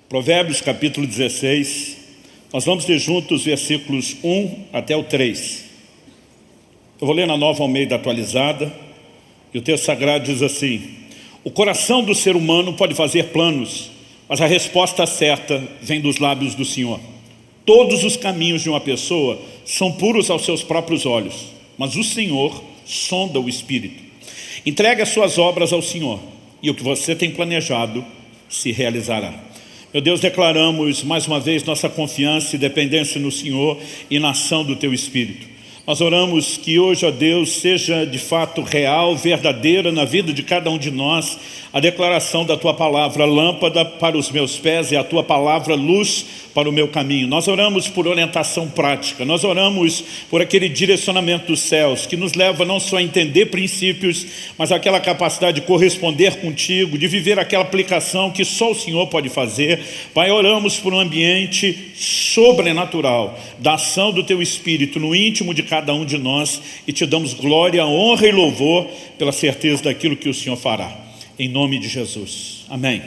Provérbios capítulo 16, nós vamos ler juntos os versículos 1 até o 3. Eu vou ler na Nova Almeida atualizada, e o texto sagrado diz assim: o coração do ser humano pode fazer planos, mas a resposta certa vem dos lábios do Senhor. Todos os caminhos de uma pessoa são puros aos seus próprios olhos, mas o Senhor sonda o espírito. Entregue as suas obras ao Senhor, e o que você tem planejado se realizará. Meu Deus, declaramos mais uma vez nossa confiança e dependência no Senhor e na ação do Teu Espírito. Nós oramos que hoje, ó Deus, seja de fato real, verdadeira na vida de cada um de nós, a declaração da Tua palavra, lâmpada para os meus pés e a Tua palavra, luz para o meu caminho. Nós oramos por orientação prática, nós oramos por aquele direcionamento dos céus, que nos leva não só a entender princípios, mas aquela capacidade de corresponder contigo, de viver aquela aplicação que só o Senhor pode fazer. Pai, oramos por um ambiente sobrenatural, da ação do Teu Espírito no íntimo de cada um de nós, e Te damos glória, honra e louvor pela certeza daquilo que o Senhor fará. Em nome de Jesus. Amém.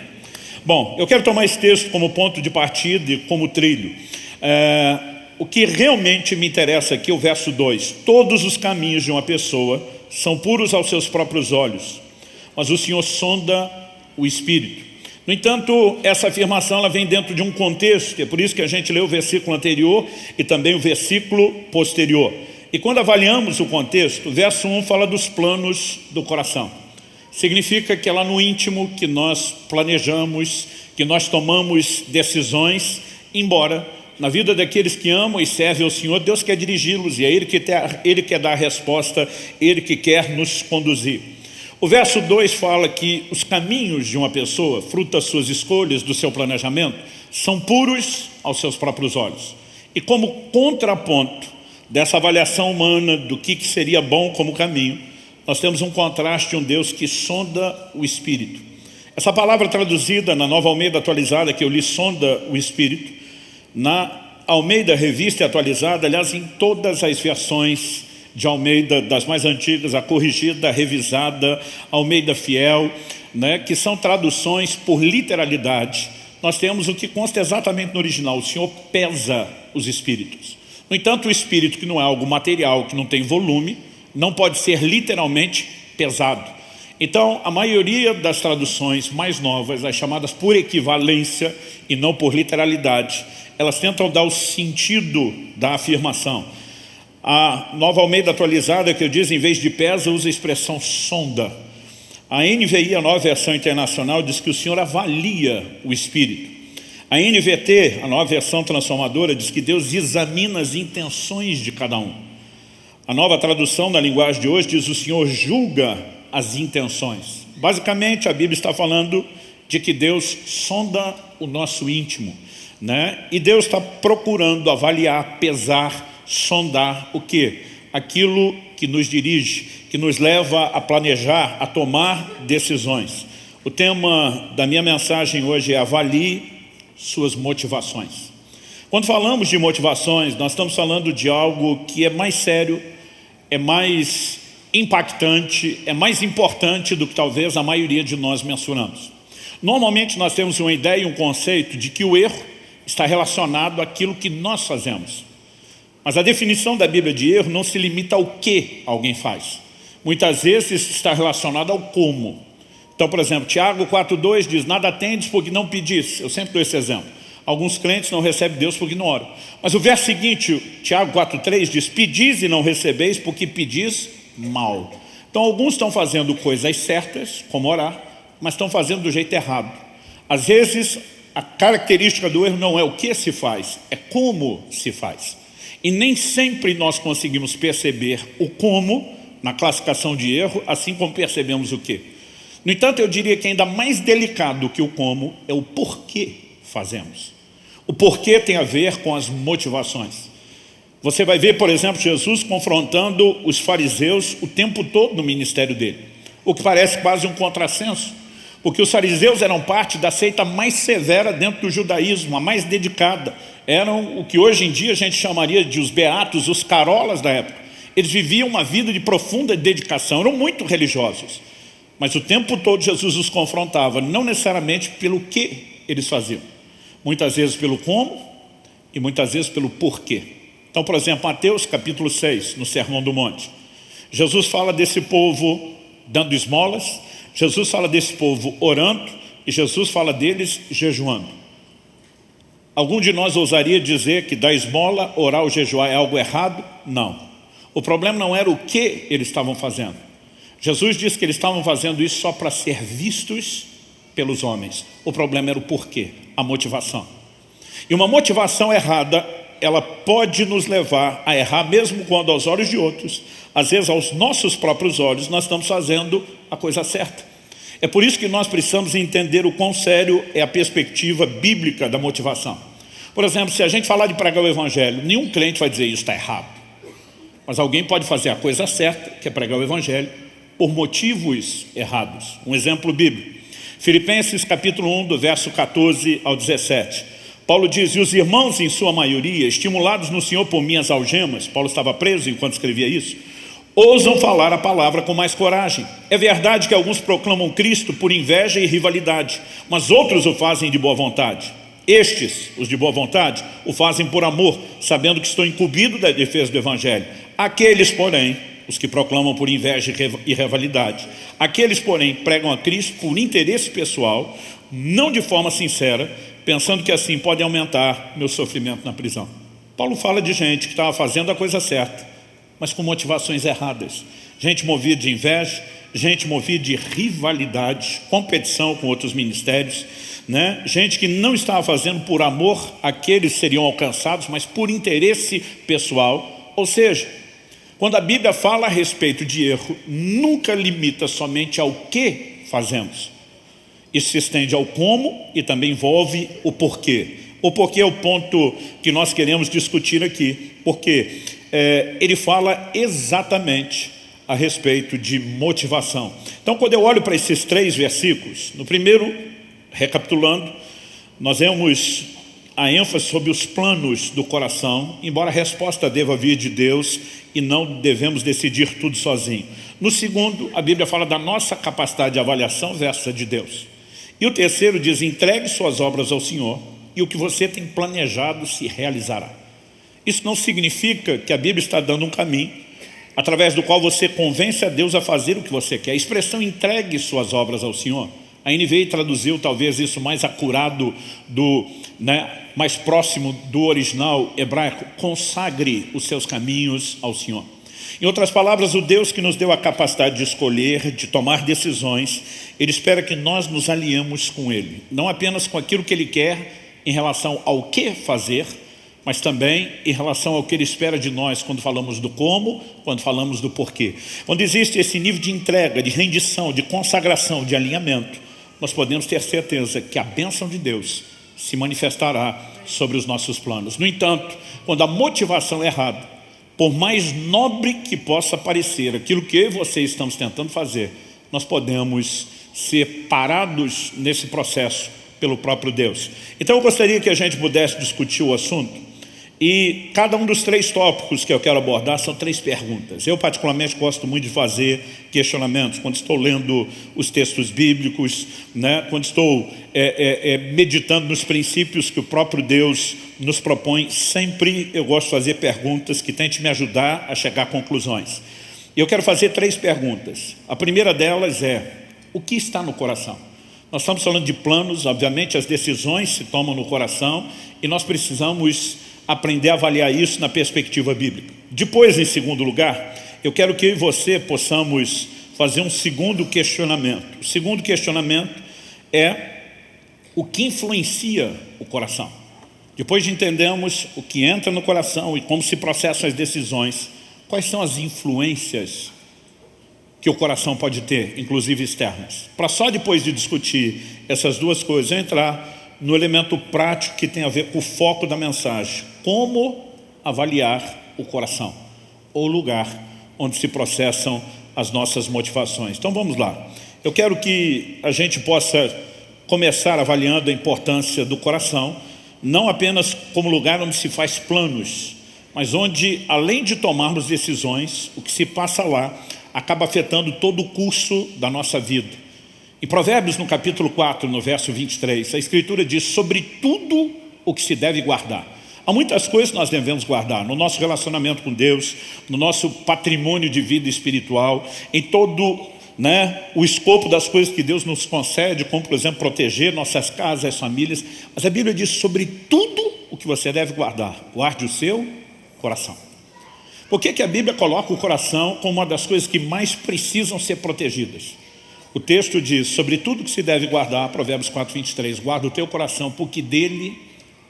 Bom, eu quero tomar esse texto como ponto de partida e como trilho. O que realmente me interessa aqui é o verso 2. Todos os caminhos de uma pessoa são puros aos seus próprios olhos, mas o Senhor sonda o espírito. No entanto, essa afirmação ela vem dentro de um contexto, é por isso que a gente lê o versículo anterior e também o versículo posterior. E quando avaliamos o contexto, o verso 1 fala dos planos do coração. Significa que é lá no íntimo que nós planejamos, que nós tomamos decisões, embora na vida daqueles que amam e servem ao Senhor, Deus quer dirigi-los, e é Ele quer dar a resposta, Ele que quer nos conduzir. O verso 2 fala que os caminhos de uma pessoa, fruto das suas escolhas, do seu planejamento, são puros aos seus próprios olhos. E como contraponto dessa avaliação humana do que seria bom como caminho, nós temos um contraste de um Deus que sonda o espírito. Essa palavra traduzida na Nova Almeida atualizada, que eu li, sonda o espírito, na Almeida Revista e Atualizada, aliás, em todas as versões de Almeida, das mais antigas, a corrigida, a revisada, Almeida Fiel, né, que são traduções por literalidade, nós temos o que consta exatamente no original: o Senhor pesa os espíritos. No entanto, o espírito, que não é algo material, que não tem volume, não pode ser literalmente pesado. Então, a maioria das traduções mais novas, as chamadas por equivalência e não por literalidade, elas tentam dar o sentido da afirmação. A Nova Almeida Atualizada, que eu diz, em vez de pesa, usa a expressão sonda. A NVI, a Nova Versão Internacional, diz que o Senhor avalia o espírito. A NVT, a Nova Versão Transformadora, diz que Deus examina as intenções de cada um. A Nova Tradução na linguagem de hoje diz: o Senhor julga as intenções. Basicamente, a Bíblia está falando de que Deus sonda o nosso íntimo, né? E Deus está procurando avaliar, pesar, sondar o quê? Aquilo que nos dirige, que nos leva a planejar, a tomar decisões. O tema da minha mensagem hoje é: avalie suas motivações. Quando falamos de motivações, nós estamos falando de algo que é mais sério, é mais impactante, é mais importante do que talvez a maioria de nós mensuramos. Normalmente nós temos uma ideia e um conceito de que o erro está relacionado àquilo que nós fazemos. Mas a definição da Bíblia de erro não se limita ao que alguém faz. Muitas vezes está relacionado ao como. Então, por exemplo, Tiago 4,2 diz: nada tendes porque não pedis. Eu sempre dou esse exemplo. Alguns crentes não recebem Deus porque não oram. Mas o verso seguinte, Tiago 4,3 diz: pedis e não recebeis porque pedis mal. Então alguns estão fazendo coisas certas, como orar, mas estão fazendo do jeito errado. Às vezes a característica do erro não é o que se faz, é como se faz. E nem sempre nós conseguimos perceber o como na classificação de erro, assim como percebemos o que. No entanto, eu diria que ainda mais delicado do que o como é o porquê fazemos. O porquê tem a ver com as motivações. Você vai ver, por exemplo, Jesus confrontando os fariseus o tempo todo no ministério dele, o que parece quase um contrassenso, porque os fariseus eram parte da seita mais severa dentro do judaísmo, a mais dedicada. Eram o que hoje em dia a gente chamaria de os beatos, os carolas da época. Eles viviam uma vida de profunda dedicação, eram muito religiosos. Mas o tempo todo Jesus os confrontava, não necessariamente pelo que eles faziam, Muitas vezes pelo como e muitas vezes pelo porquê. Então, por exemplo, Mateus capítulo 6, no Sermão do Monte. Jesus fala desse povo dando esmolas, Jesus fala desse povo orando e Jesus fala deles jejuando. Algum de nós ousaria dizer que dar esmola, orar ou jejuar é algo errado? Não. O problema não era o que eles estavam fazendo. Jesus disse que eles estavam fazendo isso só para ser vistos pelos homens. O problema era o porquê, a motivação. E uma motivação errada, ela pode nos levar a errar mesmo quando aos olhos de outros, às vezes aos nossos próprios olhos, nós estamos fazendo a coisa certa. É por isso que nós precisamos entender o quão sério é a perspectiva bíblica da motivação. Por exemplo, se a gente falar de pregar o Evangelho, nenhum crente vai dizer isso está errado. Mas alguém pode fazer a coisa certa, que é pregar o Evangelho, por motivos errados. Um exemplo bíblico. Filipenses capítulo 1, do verso 14 ao 17. Paulo diz, e os irmãos em sua maioria, estimulados no Senhor por minhas algemas, Paulo estava preso enquanto escrevia isso, ousam falar a palavra com mais coragem. É verdade que alguns proclamam Cristo por inveja e rivalidade, mas outros o fazem de boa vontade. Estes, os de boa vontade, o fazem por amor, sabendo que estou incumbido da defesa do Evangelho. Aqueles, porém, os que proclamam por inveja e rivalidade, aqueles, porém, pregam a Cristo por interesse pessoal, não de forma sincera, pensando que assim podem aumentar meu sofrimento na prisão. Paulo fala de gente que estava fazendo a coisa certa, mas com motivações erradas. Gente movida de inveja, gente movida de rivalidade, competição com outros ministérios, né? Gente que não estava fazendo por amor àqueles que seriam alcançados, mas por interesse pessoal. Ou seja, quando a Bíblia fala a respeito de erro, nunca limita somente ao que fazemos. Isso se estende ao como e também envolve o porquê. O porquê é o ponto que nós queremos discutir aqui, porque ele fala exatamente a respeito de motivação. Então, quando eu olho para esses 3 versículos, no primeiro, recapitulando, nós vemos a ênfase sobre os planos do coração, embora a resposta deva vir de Deus e não devemos decidir tudo sozinho. No segundo, a Bíblia fala da nossa capacidade de avaliação versus a de Deus. E o terceiro diz, entregue suas obras ao Senhor e o que você tem planejado se realizará. Isso não significa que a Bíblia está dando um caminho através do qual você convence a Deus a fazer o que você quer. A expressão entregue suas obras ao Senhor, a NVI traduziu talvez isso mais acurado, mais próximo do original hebraico, consagre os seus caminhos ao Senhor. Em outras palavras, o Deus que nos deu a capacidade de escolher, de tomar decisões, Ele espera que nós nos alinhemos com Ele. Não apenas com aquilo que Ele quer em relação ao que fazer, mas também em relação ao que Ele espera de nós quando falamos do como, quando falamos do porquê. Quando existe esse nível de entrega, de rendição, de consagração, de alinhamento, nós podemos ter certeza que a bênção de Deus se manifestará sobre os nossos planos. No entanto, quando a motivação é errada, por mais nobre que possa parecer aquilo que eu e você estamos tentando fazer, nós podemos ser parados nesse processo pelo próprio Deus. Então eu gostaria que a gente pudesse discutir o assunto. E cada um dos 3 tópicos que eu quero abordar são 3 perguntas. Eu particularmente gosto muito de fazer questionamentos quando estou lendo os textos bíblicos, quando estou meditando nos princípios que o próprio Deus nos propõe. Sempre eu gosto de fazer perguntas que tentem me ajudar a chegar a conclusões. E eu quero fazer 3 perguntas. A primeira delas é, o que está no coração? Nós estamos falando de planos, obviamente as decisões se tomam no coração e nós precisamos aprender a avaliar isso na perspectiva bíblica. Depois, em segundo lugar, eu quero que eu e você possamos fazer um segundo questionamento. O segundo questionamento é o que influencia o coração. Depois de entendermos o que entra no coração e como se processam as decisões, quais são as influências que o coração pode ter, inclusive externas. Para só depois de discutir essas 2 coisas, eu entrar no elemento prático que tem a ver com o foco da mensagem. Como avaliar o coração, ou o lugar onde se processam as nossas motivações. Então vamos lá. Eu quero que a gente possa começar avaliando a importância do coração, não apenas como lugar onde se faz planos, mas onde, além de tomarmos decisões, o que se passa lá acaba afetando todo o curso da nossa vida. Em Provérbios, no capítulo 4, no verso 23, a Escritura diz sobre tudo o que se deve guardar. Há muitas coisas que nós devemos guardar no nosso relacionamento com Deus, no nosso patrimônio de vida espiritual, em todo o escopo das coisas que Deus nos concede, como por exemplo proteger nossas casas, as famílias. Mas a Bíblia diz sobre tudo o que você deve guardar. Guarde o seu coração. Por que a Bíblia coloca o coração como uma das coisas que mais precisam ser protegidas? O texto diz, sobre tudo que se deve guardar, Provérbios 4, 23, guarda o teu coração, porque dele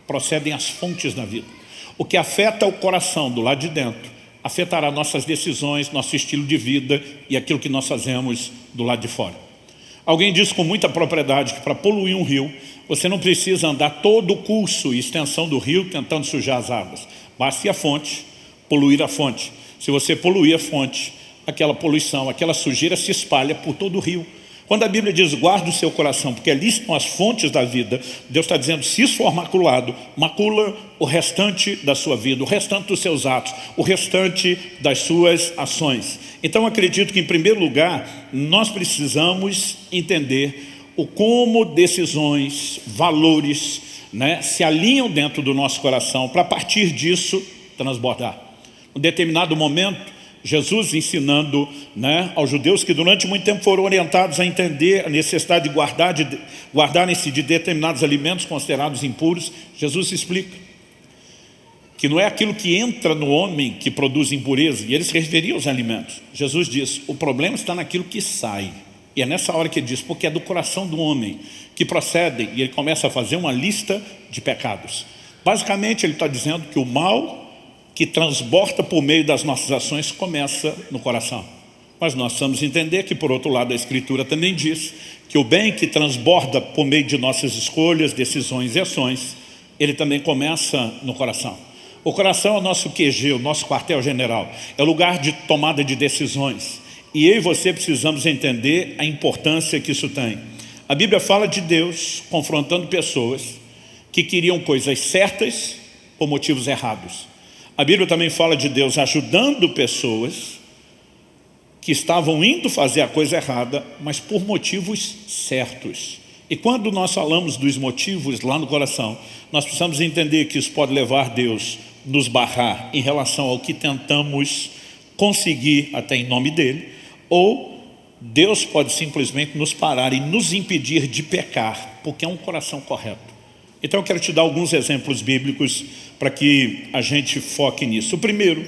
procedem as fontes da vida. O que afeta o coração do lado de dentro, afetará nossas decisões, nosso estilo de vida e aquilo que nós fazemos do lado de fora. Alguém diz com muita propriedade que para poluir um rio, você não precisa andar todo o curso e extensão do rio tentando sujar as águas. Basta a fonte, poluir a fonte. Se você poluir a fonte, aquela poluição, aquela sujeira se espalha por todo o rio. Quando a Bíblia diz, guarda o seu coração, porque ali estão as fontes da vida, Deus está dizendo, se isso for maculado, macula o restante da sua vida, o restante dos seus atos, o restante das suas ações. Então acredito que em primeiro lugar, nós precisamos entender o como decisões, valores, se alinham dentro do nosso coração, para a partir disso transbordar. Em determinado momento, Jesus ensinando aos judeus que durante muito tempo foram orientados a entender a necessidade de guardarem-se de determinados alimentos considerados impuros. Jesus explica que não é aquilo que entra no homem que produz impureza, e ele se referia aos alimentos. Jesus diz, o problema está naquilo que sai. E é nessa hora que ele diz, porque é do coração do homem que procedem, e ele começa a fazer uma lista de pecados. Basicamente ele está dizendo que o mal que transborda por meio das nossas ações começa no coração. Mas nós precisamos entender que, por outro lado, a Escritura também diz que o bem que transborda por meio de nossas escolhas, decisões e ações, ele também começa no coração. O coração é o nosso QG, o nosso quartel-general, é o lugar de tomada de decisões. E eu e você precisamos entender a importância que isso tem. A Bíblia fala de Deus confrontando pessoas que queriam coisas certas por motivos errados. A Bíblia também fala de Deus ajudando pessoas que estavam indo fazer a coisa errada, mas por motivos certos. E quando nós falamos dos motivos lá no coração, nós precisamos entender que isso pode levar Deus a nos barrar em relação ao que tentamos conseguir até em nome dele, ou Deus pode simplesmente nos parar e nos impedir de pecar, porque é um coração correto. Então eu quero te dar alguns exemplos bíblicos para que a gente foque nisso. O primeiro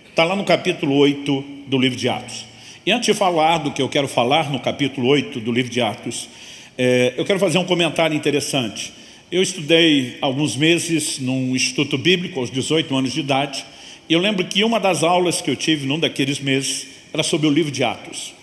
está lá no capítulo 8 do livro de Atos. E antes de falar do que eu quero falar no capítulo 8 do livro de Atos, eu quero fazer um comentário interessante. Eu estudei alguns meses num instituto bíblico aos 18 anos de idade, e eu lembro que uma das aulas que eu tive num daqueles meses era sobre o livro de Atos.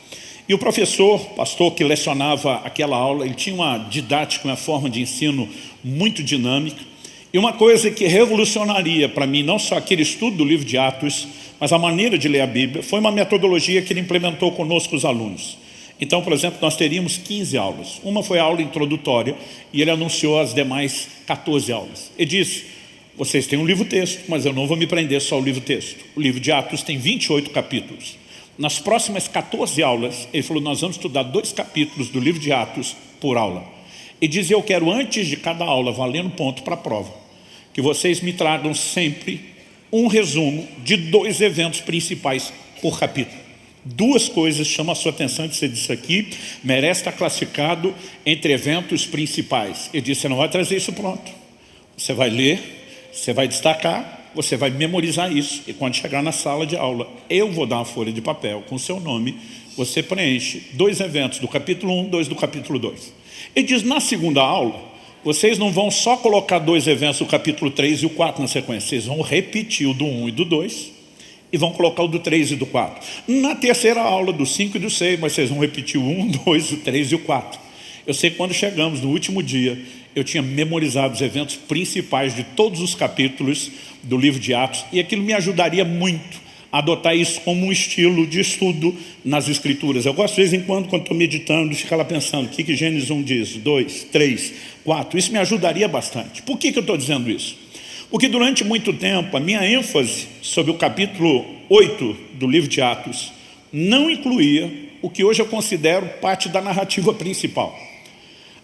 E o professor, pastor que lecionava aquela aula, ele tinha uma didática, uma forma de ensino muito dinâmica. E uma coisa que revolucionaria para mim, não só aquele estudo do livro de Atos, mas a maneira de ler a Bíblia, foi uma metodologia que ele implementou conosco os alunos. Então, por exemplo, nós teríamos 15 aulas. Uma foi a aula introdutória e ele anunciou as demais 14 aulas. Ele disse, vocês têm um livro-texto, mas eu não vou me prender só ao livro-texto. O livro de Atos tem 28 capítulos. Nas próximas 14 aulas, ele falou, nós vamos estudar 2 capítulos do livro de Atos por aula. E dizia, eu quero antes de cada aula, valendo ponto para a prova, que vocês me tragam sempre um resumo de 2 eventos principais por capítulo. 2 coisas chamam a sua atenção, de você disse aqui, merece estar classificado entre eventos principais. Ele disse, você não vai trazer isso pronto. Você vai ler, você vai destacar, você vai memorizar isso, e quando chegar na sala de aula, eu vou dar uma folha de papel com o seu nome, você preenche 2 eventos do capítulo 1, 2 do capítulo 2. Ele diz, na segunda aula, vocês não vão só colocar 2 eventos do capítulo 3 e o 4 na sequência, vocês vão repetir o do 1 e do 2, e vão colocar o do 3 e do 4. Na terceira aula, do 5 e do 6, mas vocês vão repetir o 1, o 2, o 3 e o 4. Eu sei que quando chegamos no último dia, eu tinha memorizado os eventos principais de todos os capítulos do livro de Atos, e aquilo me ajudaria muito a adotar isso como um estilo de estudo nas Escrituras. Eu gosto de vez em quando estou meditando, ficar lá pensando, o que Gênesis 1 diz, 2, 3, 4, isso me ajudaria bastante. Por que eu estou dizendo isso? Porque durante muito tempo, a minha ênfase sobre o capítulo 8 do livro de Atos não incluía o que hoje eu considero parte da narrativa principal.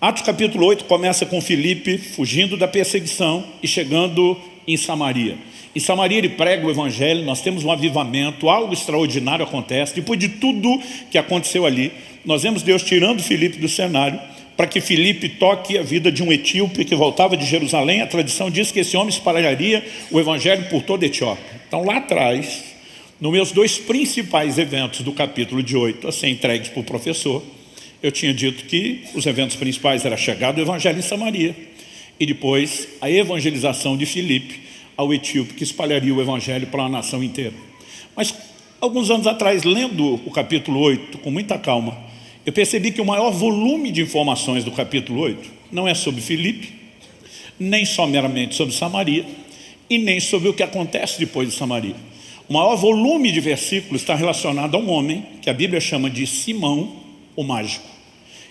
Atos capítulo 8 começa com Filipe fugindo da perseguição e chegando em Samaria. Em Samaria ele prega o evangelho, nós temos um avivamento, algo extraordinário acontece. Depois de tudo que aconteceu ali, nós vemos Deus tirando Filipe do cenário para que Filipe toque a vida de um etíope que voltava de Jerusalém. A tradição diz que esse homem espalharia o evangelho por toda a Etiópia. Então lá atrás, nos meus 2 principais eventos do capítulo de 8, a ser entregues para o professor, eu tinha dito que os eventos principais era a chegada do evangelho em Samaria e depois a evangelização de Filipe ao etíope que espalharia o evangelho para a nação inteira. Mas alguns anos atrás, lendo o capítulo 8 com muita calma, eu percebi que o maior volume de informações do capítulo 8 não é sobre Filipe, nem só meramente sobre Samaria e nem sobre o que acontece depois de Samaria. O maior volume de versículos está relacionado a um homem que a Bíblia chama de Simão, o mágico.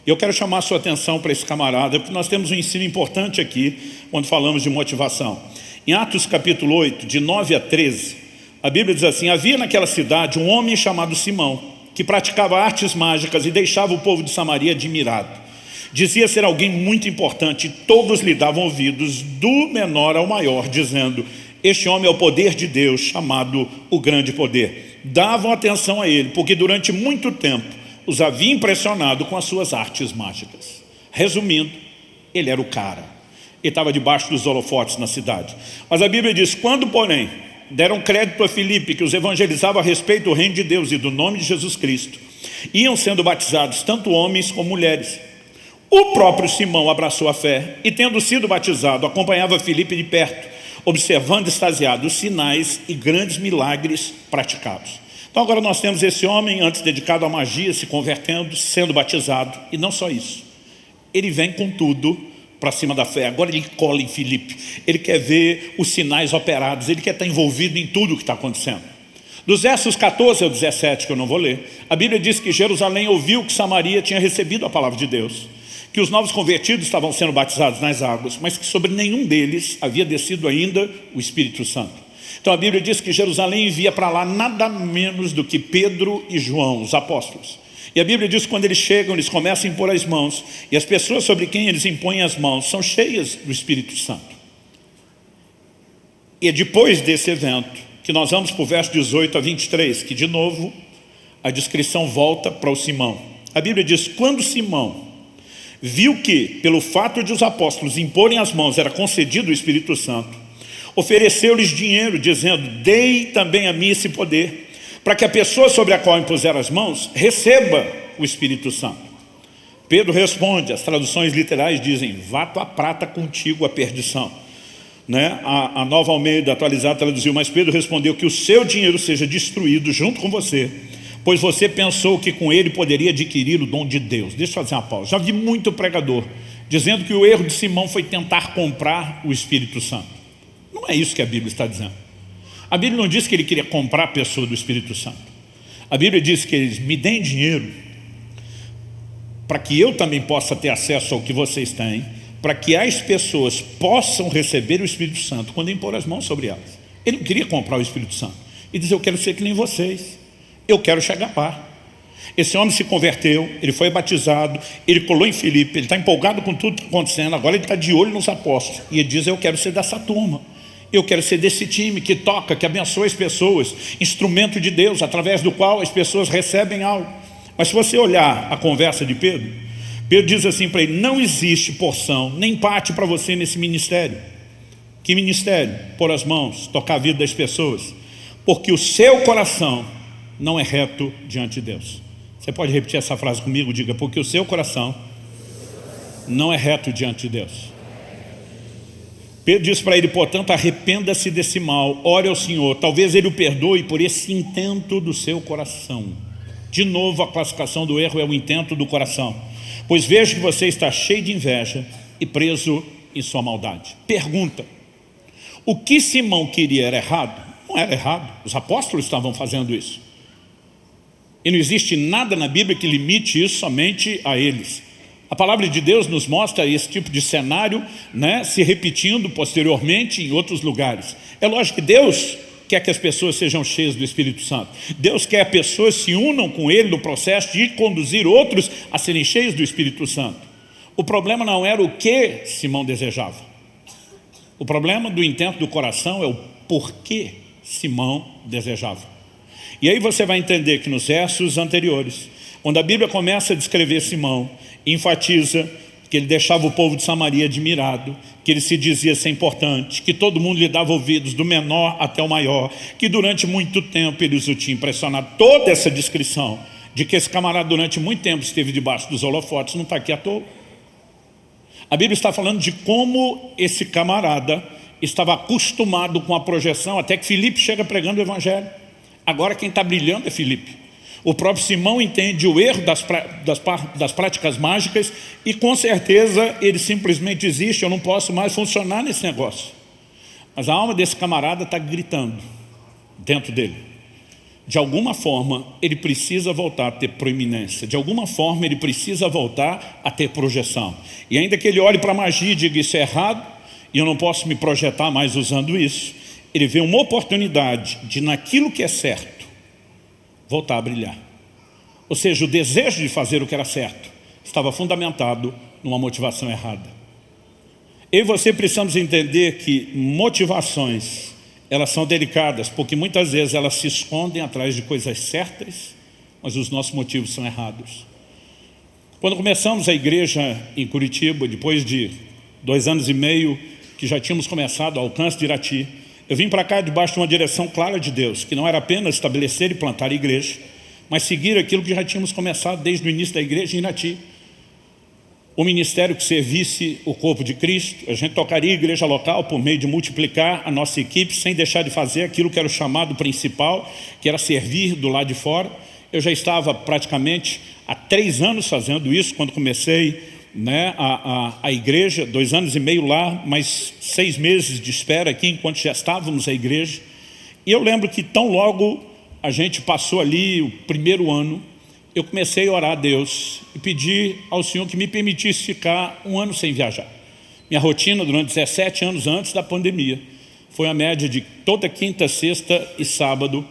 E eu quero chamar a sua atenção para esse camarada, porque nós temos um ensino importante aqui, quando falamos de motivação. Em Atos capítulo 8, de 9 a 13, a Bíblia diz assim: havia naquela cidade um homem chamado Simão, que praticava artes mágicas e deixava o povo de Samaria admirado. Dizia ser alguém muito importante, e todos lhe davam ouvidos, do menor ao maior, dizendo: este homem é o poder de Deus, chamado o grande poder. Davam atenção a ele, porque durante muito tempo os havia impressionado com as suas artes mágicas. Resumindo, ele era o cara. Ele estava debaixo dos holofotes na cidade. Mas a Bíblia diz: quando, porém, deram crédito a Filipe, que os evangelizava a respeito do reino de Deus e do nome de Jesus Cristo, iam sendo batizados tanto homens como mulheres. O próprio Simão abraçou a fé e, tendo sido batizado, acompanhava Filipe de perto, observando extasiado os sinais e grandes milagres praticados. Então agora nós temos esse homem, antes dedicado à magia, se convertendo, sendo batizado. E não só isso, ele vem com tudo para cima da fé. Agora ele cola em Filipe, ele quer ver os sinais operados, ele quer estar envolvido em tudo o que está acontecendo. Dos versos 14 ao 17, que eu não vou ler, a Bíblia diz que Jerusalém ouviu que Samaria tinha recebido a palavra de Deus, que os novos convertidos estavam sendo batizados nas águas, mas que sobre nenhum deles havia descido ainda o Espírito Santo. Então a Bíblia diz que Jerusalém envia para lá nada menos do que Pedro e João, os apóstolos. E a Bíblia diz que quando eles chegam, eles começam a impor as mãos, e as pessoas sobre quem eles impõem as mãos são cheias do Espírito Santo. E é depois desse evento que nós vamos para o verso 18 a 23, que de novo a descrição volta para o Simão. A Bíblia diz: quando Simão viu que, pelo fato de os apóstolos imporem as mãos, era concedido o Espírito Santo, ofereceu-lhes dinheiro, dizendo: dei também a mim esse poder, para que a pessoa sobre a qual impuser as mãos receba o Espírito Santo. Pedro responde, as traduções literais dizem: vá tua prata contigo a perdição. A Nova Almeida atualizada traduziu: mas Pedro respondeu: que o seu dinheiro seja destruído junto com você, pois você pensou que com ele poderia adquirir o dom de Deus. Deixa eu fazer uma pausa. Já vi muito pregador dizendo que o erro de Simão foi tentar comprar o Espírito Santo. Não é isso que a Bíblia está dizendo. A Bíblia não diz que ele queria comprar a pessoa do Espírito Santo. A Bíblia diz que eles me deem dinheiro para que eu também possa ter acesso ao que vocês têm, para que as pessoas possam receber o Espírito Santo quando impor as mãos sobre elas. Ele não queria comprar o Espírito Santo e dizer: eu quero ser que nem vocês, eu quero chegar lá. Esse homem se converteu, ele foi batizado, ele colou em Filipe, ele está empolgado com tudo que está acontecendo, agora ele está de olho nos apóstolos, e ele diz: eu quero ser dessa turma, eu quero ser desse time que toca, que abençoa as pessoas, instrumento de Deus, através do qual as pessoas recebem algo. Mas se você olhar a conversa de Pedro, Pedro diz assim para ele: não existe porção, nem parte para você nesse ministério. Que ministério? Pôr as mãos, tocar a vida das pessoas, porque o seu coração não é reto diante de Deus. Você pode repetir essa frase comigo? Diga: porque o seu coração não é reto diante de Deus. Pedro diz para ele: portanto, arrependa-se desse mal, ore ao Senhor, talvez Ele o perdoe por esse intento do seu coração. De novo, a classificação do erro é o intento do coração. Pois vejo que você está cheio de inveja e preso em sua maldade. Pergunta: o que Simão queria era errado? Não era errado, os apóstolos estavam fazendo isso. E não existe nada na Bíblia que limite isso somente a eles. A palavra de Deus nos mostra esse tipo de cenário, se repetindo posteriormente em outros lugares. É lógico que Deus quer que as pessoas sejam cheias do Espírito Santo. Deus quer que pessoas se unam com Ele no processo de conduzir outros a serem cheios do Espírito Santo. O problema não era o que Simão desejava. O problema do intento do coração é o porquê Simão desejava. E aí você vai entender que nos versos anteriores, quando a Bíblia começa a descrever Simão, enfatiza que ele deixava o povo de Samaria admirado, que ele se dizia ser importante, que todo mundo lhe dava ouvidos, do menor até o maior, que durante muito tempo eles o tinham impressionado. Toda essa descrição de que esse camarada durante muito tempo esteve debaixo dos holofotes não está aqui à toa. A Bíblia está falando de como esse camarada estava acostumado com a projeção, até que Filipe chega pregando o Evangelho. Agora quem está brilhando é Filipe. O próprio Simão entende o erro das práticas mágicas e com certeza ele simplesmente existe, eu não posso mais funcionar nesse negócio. Mas a alma desse camarada está gritando dentro dele. De alguma forma ele precisa voltar a ter proeminência, de alguma forma ele precisa voltar a ter projeção. E ainda que ele olhe para a magia e diga isso é errado, e eu não posso me projetar mais usando isso, ele vê uma oportunidade de naquilo que é certo, voltar a brilhar. Ou seja, o desejo de fazer o que era certo estava fundamentado numa motivação errada. Eu e você precisamos entender que motivações, elas são delicadas, porque muitas vezes elas se escondem atrás de coisas certas, mas os nossos motivos são errados. Quando começamos a igreja em Curitiba, depois de 2 anos e meio que já tínhamos começado ao alcance de Irati, eu vim para cá debaixo de uma direção clara de Deus, que não era apenas estabelecer e plantar a igreja, mas seguir aquilo que já tínhamos começado desde o início da igreja em Irati. O ministério que servisse o corpo de Cristo, a gente tocaria a igreja local por meio de multiplicar a nossa equipe, sem deixar de fazer aquilo que era o chamado principal, que era servir do lado de fora. Eu já estava praticamente há 3 anos fazendo isso, quando comecei a igreja, 2 anos e meio lá, mais 6 meses de espera aqui, enquanto já estávamos a igreja. E eu lembro que tão logo a gente passou ali o 1º ano, eu comecei a orar a Deus e pedir ao Senhor que me permitisse ficar 1 ano sem viajar. Minha rotina durante 17 anos antes da pandemia foi a média de toda quinta, sexta e sábado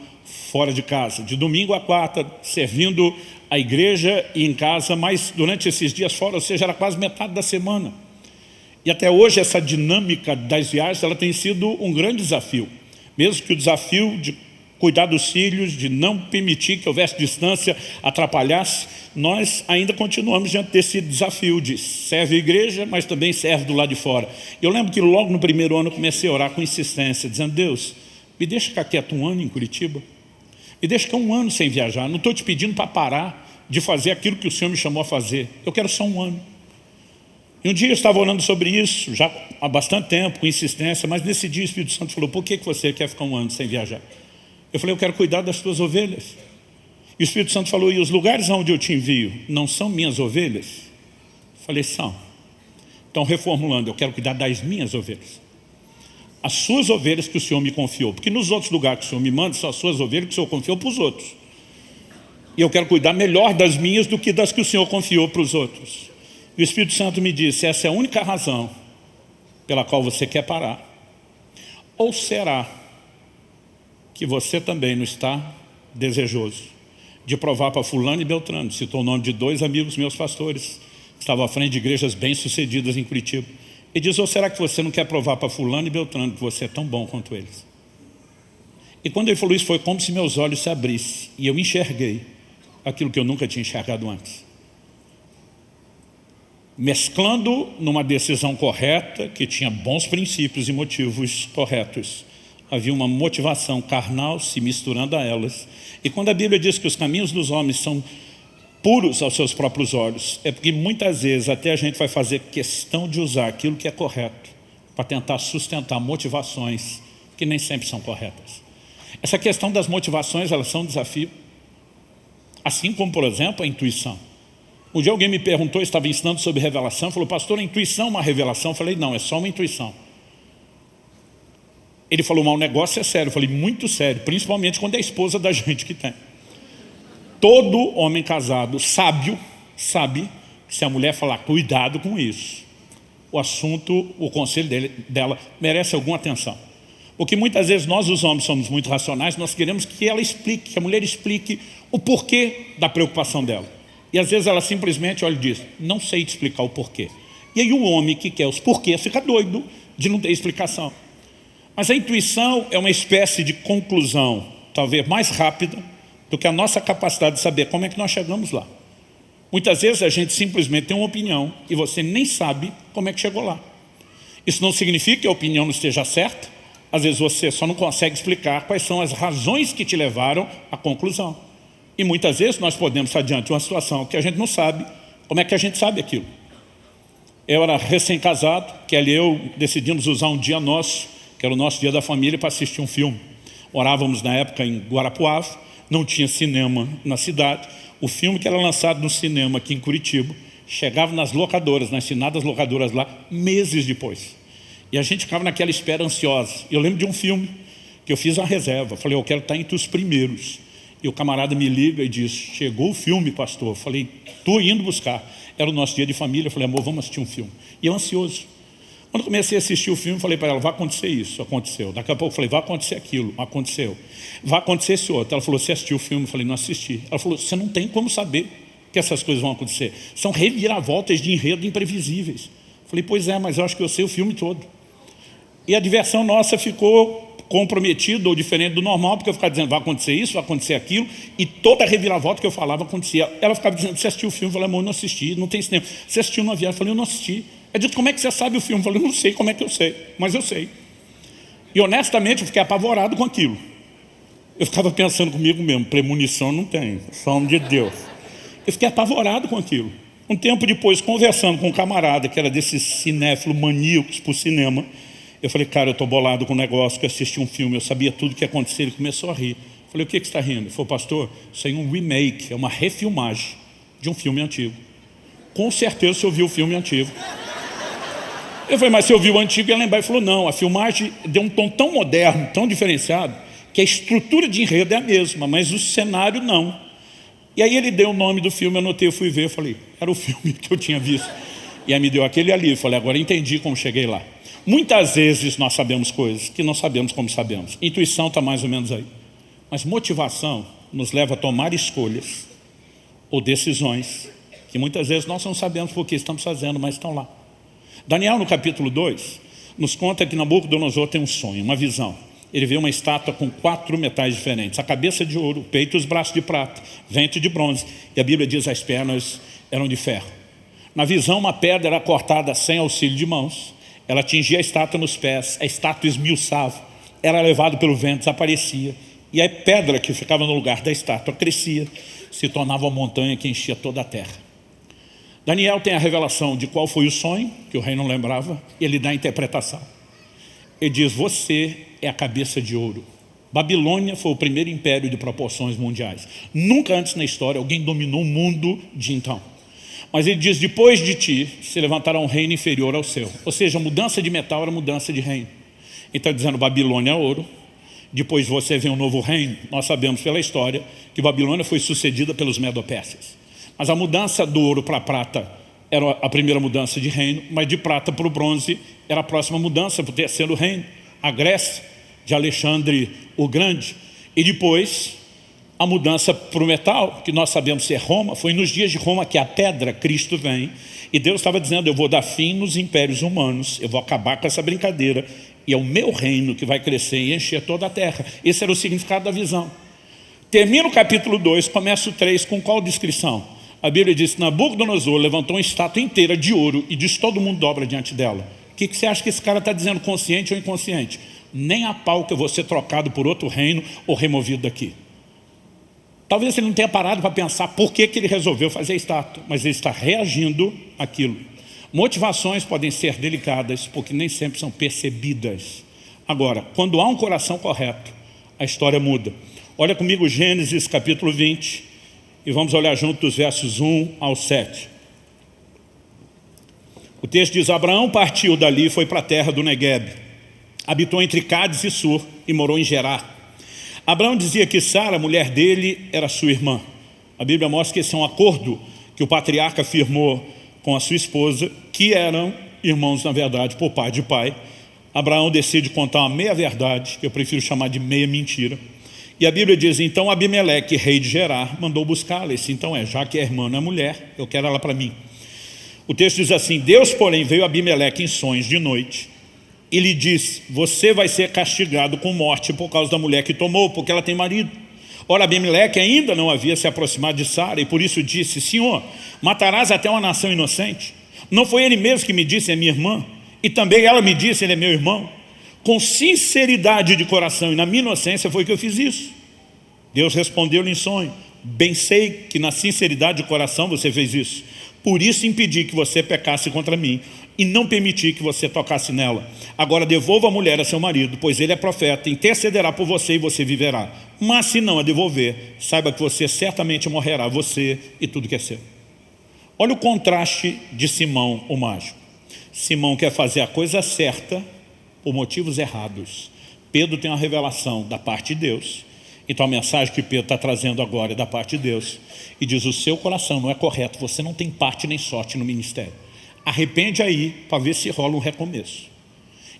fora de casa, de domingo a quarta, servindo a igreja e em casa, mas durante esses dias fora, ou seja, era quase metade da semana. E até hoje essa dinâmica das viagens, ela tem sido um grande desafio. Mesmo que o desafio de cuidar dos filhos, de não permitir que houvesse distância, atrapalhasse, nós ainda continuamos diante desse desafio de serve a igreja, mas também serve do lado de fora. Eu lembro que logo no 1º ano eu comecei a orar com insistência, dizendo: Deus, me deixa ficar quieto 1 ano em Curitiba. Me deixa ficar 1 ano sem viajar. Não estou te pedindo para parar de fazer aquilo que o Senhor me chamou a fazer. Eu quero só 1 ano. E um dia eu estava orando sobre isso, já há bastante tempo, com insistência, mas nesse dia o Espírito Santo falou: por que você quer ficar 1 ano sem viajar? Eu falei: eu quero cuidar das tuas ovelhas. E o Espírito Santo falou: e os lugares onde eu te envio não são minhas ovelhas? Eu falei: são. Então, reformulando, eu quero cuidar das minhas ovelhas. As suas ovelhas que o Senhor me confiou. Porque nos outros lugares que o Senhor me manda, são as suas ovelhas que o Senhor confiou para os outros. E eu quero cuidar melhor das minhas do que das que o Senhor confiou para os outros. E o Espírito Santo me disse: essa é a única razão pela qual você quer parar. Ou será que você também não está desejoso de provar para fulano e Beltrano? Citou o nome de 2 amigos meus pastores, que estavam à frente de igrejas bem-sucedidas em Curitiba. E diz: ou será que você não quer provar para fulano e Beltrano que você é tão bom quanto eles? E quando ele falou isso, foi como se meus olhos se abrissem e eu enxerguei aquilo que eu nunca tinha enxergado antes. Mesclando numa decisão correta, que tinha bons princípios e motivos corretos, havia uma motivação carnal se misturando a elas. E quando a Bíblia diz que os caminhos dos homens são puros aos seus próprios olhos, é porque muitas vezes até a gente vai fazer questão de usar aquilo que é correto para tentar sustentar motivações que nem sempre são corretas. Essa questão das motivações, elas são um desafio. Assim como, por exemplo, a intuição. Um dia alguém me perguntou, eu estava ensinando sobre revelação, falou: pastor, a intuição é uma revelação? Eu falei: não, é só uma intuição. Ele falou: mas o negócio é sério. Eu falei: muito sério, principalmente quando é a esposa da gente que tem. Todo homem casado sábio sabe que se a mulher falar cuidado com isso, o assunto, o conselho dela merece alguma atenção. Porque muitas vezes nós, os homens, somos muito racionais, nós queremos que ela explique, que a mulher explique o porquê da preocupação dela. E às vezes ela simplesmente olha e diz, não sei te explicar o porquê. E aí o homem que quer os porquês fica doido de não ter explicação. Mas a intuição é uma espécie de conclusão, talvez mais rápida, do que a nossa capacidade de saber como é que nós chegamos lá. Muitas vezes a gente simplesmente tem uma opinião e você nem sabe como é que chegou lá. Isso não significa que a opinião não esteja certa. Às vezes você só não consegue explicar quais são as razões que te levaram à conclusão. E muitas vezes nós podemos estar diante de uma situação que a gente não sabe. Como é que a gente sabe aquilo? Eu era recém-casado, Kelly e eu decidimos usar um dia nosso, que era o nosso dia da família, para assistir um filme. Morávamos na época em Guarapuava, não tinha cinema na cidade. O filme que era lançado no cinema aqui em Curitiba chegava nas locadoras, nas finadas locadoras lá, meses depois. E a gente ficava naquela espera ansiosa. Eu lembro de um filme que eu fiz uma reserva. Falei, eu quero estar entre os primeiros. E o camarada me liga e diz, chegou o filme, pastor. Eu falei, estou indo buscar. Era o nosso dia de família. Eu falei, amor, vamos assistir um filme. E eu ansioso. Quando comecei a assistir o filme, falei para ela, vai acontecer isso, aconteceu. Daqui a pouco eu falei, vai acontecer aquilo, aconteceu. Vai acontecer esse outro. Ela falou, você assistiu o filme? Eu falei, não assisti. Ela falou, você não tem como saber que essas coisas vão acontecer. São reviravoltas de enredo imprevisíveis. Eu falei, pois é, mas eu acho que eu sei o filme todo. E a diversão nossa ficou comprometida ou diferente do normal, porque eu ficava dizendo, vai acontecer isso, vai acontecer aquilo, e toda a reviravolta que eu falava acontecia. Ela ficava dizendo, você assistiu o filme? Eu falei, amor, eu não assisti, não tem cinema. Você assistiu no avião? Eu falei, eu não assisti. Ela disse, como é que você sabe o filme? Eu falei, eu não sei como é que eu sei, mas eu sei. E honestamente eu fiquei apavorado com aquilo. Eu ficava pensando comigo mesmo, premonição não tem, só um de Deus. Eu fiquei apavorado com aquilo. Um tempo depois, conversando com um camarada que era desses cinéfilos maníacos por cinema, eu falei, cara, eu estou bolado com um negócio, que eu assisti um filme, eu sabia tudo o que ia acontecer. Ele começou a rir. Eu falei, o que você está rindo? Ele falou, pastor, isso aí é um remake, é uma refilmagem de um filme antigo. Com certeza você ouviu o filme antigo. Eu falei, mas você ouviu o antigo? E ele lembrar. Ele falou, não, a filmagem deu um tom tão moderno, tão diferenciado, que a estrutura de enredo é a mesma, mas o cenário não. E aí ele deu o nome do filme, eu anotei, eu fui ver, eu falei, era o filme que eu tinha visto. E aí me deu aquele ali, eu falei, agora entendi como cheguei lá. Muitas vezes nós sabemos coisas que não sabemos como sabemos. Intuição está mais ou menos aí. Mas motivação nos leva a tomar escolhas ou decisões que muitas vezes nós não sabemos por que estamos fazendo, mas estão lá. Daniel, no capítulo 2, nos conta que Nabucodonosor tem um sonho, uma visão. Ele vê uma estátua com 4 metais diferentes. A cabeça de ouro, o peito e os braços de prata, ventre de bronze. E a Bíblia diz que as pernas eram de ferro. Na visão, uma pedra era cortada sem auxílio de mãos. Ela atingia a estátua nos pés, a estátua esmiuçava, era levado pelo vento, desaparecia. E a pedra que ficava no lugar da estátua crescia, se tornava uma montanha que enchia toda a terra. Daniel tem a revelação de qual foi o sonho, que o rei não lembrava, e ele dá a interpretação. Ele diz, você é a cabeça de ouro. Babilônia foi o primeiro império de proporções mundiais. Nunca antes na história alguém dominou o mundo de então. Mas ele diz, depois de ti se levantará um reino inferior ao seu. Ou seja, a mudança de metal era mudança de reino. Ele está dizendo, Babilônia é ouro. Depois de você vem um novo reino. Nós sabemos pela história que Babilônia foi sucedida pelos Medo-Persas. Mas a mudança do ouro para a prata era a primeira mudança de reino, mas de prata para o bronze era a próxima mudança, para o terceiro reino, a Grécia, de Alexandre o Grande. E depois, a mudança para o metal, que nós sabemos ser Roma, foi nos dias de Roma que a pedra, Cristo, vem. E Deus estava dizendo, eu vou dar fim nos impérios humanos, eu vou acabar com essa brincadeira, e é o meu reino que vai crescer e encher toda a terra. Esse era o significado da visão. Termina o capítulo 2, começa o 3, com qual descrição? A Bíblia diz que Nabucodonosor levantou uma estátua inteira de ouro e diz todo mundo dobra diante dela. O que você acha que esse cara está dizendo, consciente ou inconsciente? Nem a pau que eu vou ser trocado por outro reino ou removido daqui. Talvez ele não tenha parado para pensar por que ele resolveu fazer a estátua, mas ele está reagindo àquilo. Motivações podem ser delicadas porque nem sempre são percebidas. Agora, quando há um coração correto, a história muda. Olha comigo Gênesis capítulo 20. E vamos olhar junto dos versos 1 ao 7. O texto diz, Abraão partiu dali e foi para a terra do Negueb. Habitou entre Cádiz e Sur e morou em Gerar. Abraão dizia que Sara, mulher dele, era sua irmã. A Bíblia mostra que esse é um acordo que o patriarca firmou com a sua esposa, que eram irmãos, na verdade, por pai de pai, Abraão decide contar uma meia-verdade, que eu prefiro chamar de meia-mentira. E a Bíblia diz, então Abimeleque, rei de Gerar, mandou buscá-la. Esse então já que a irmã não é mulher, eu quero ela para mim. O texto diz assim, Deus, porém, veio a Abimeleque em sonhos de noite e lhe disse, você vai ser castigado com morte por causa da mulher que tomou, porque ela tem marido. Ora, Abimeleque ainda não havia se aproximado de Sara e por isso disse, Senhor, matarás até uma nação inocente? Não foi ele mesmo que me disse, é minha irmã? E também ela me disse, ele é meu irmão? Com sinceridade de coração e na minha inocência foi que eu fiz isso. Deus respondeu-lhe em sonho, bem sei que na sinceridade de coração você fez isso. Por isso impedi que você pecasse contra mim e não permiti que você tocasse nela. Agora devolva a mulher a seu marido, pois ele é profeta, intercederá por você e você viverá. Mas se não a devolver, saiba que você certamente morrerá, você e tudo que é seu. Olha o contraste de Simão, o mágico. Simão quer fazer a coisa certa por motivos errados. Pedro tem uma revelação da parte de Deus. Então a mensagem que Pedro está trazendo agora é da parte de Deus. E diz, o seu coração não é correto, você não tem parte nem sorte no ministério. Arrepende aí para ver se rola um recomeço.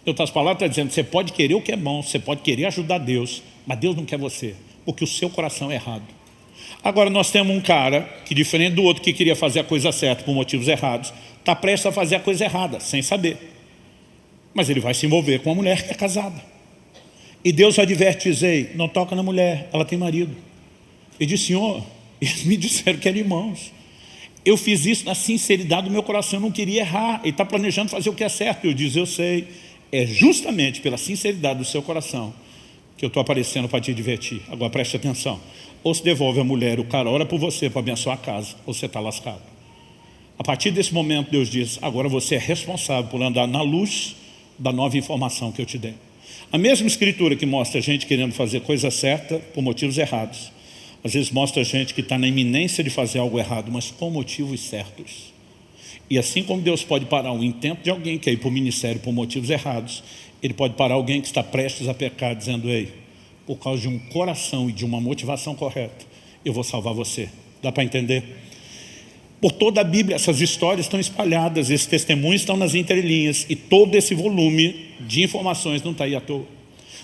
Em outras palavras, está dizendo, você pode querer o que é bom, você pode querer ajudar Deus, mas Deus não quer você, porque o seu coração é errado. Agora nós temos um cara que, diferente do outro que queria fazer a coisa certa por motivos errados, está prestes a fazer a coisa errada, sem saber. Mas ele vai se envolver com uma mulher que é casada. E Deus adverte, diz, ei, não toca na mulher, ela tem marido. Ele diz, Senhor, eles me disseram que eram irmãos. Eu fiz isso na sinceridade do meu coração, eu não queria errar. Ele está planejando fazer o que é certo. Eu diz, eu sei, é justamente pela sinceridade do seu coração que eu estou aparecendo para te advertir. Agora preste atenção. Ou se devolve a mulher, o cara ora por você para abençoar a casa, ou você está lascado. A partir desse momento Deus diz, agora você é responsável por andar na luz da nova informação que eu te dei. A mesma escritura que mostra a gente querendo fazer coisa certa por motivos errados, às vezes mostra a gente que está na iminência de fazer algo errado, mas com motivos certos. E assim como Deus pode parar o intento de alguém que é ir para o ministério por motivos errados, Ele pode parar alguém que está prestes a pecar, dizendo, ei, por causa de um coração e de uma motivação correta, eu vou salvar você. Dá para entender? Por toda a Bíblia, essas histórias estão espalhadas, esses testemunhos estão nas entrelinhas, e todo esse volume de informações não está aí à toa.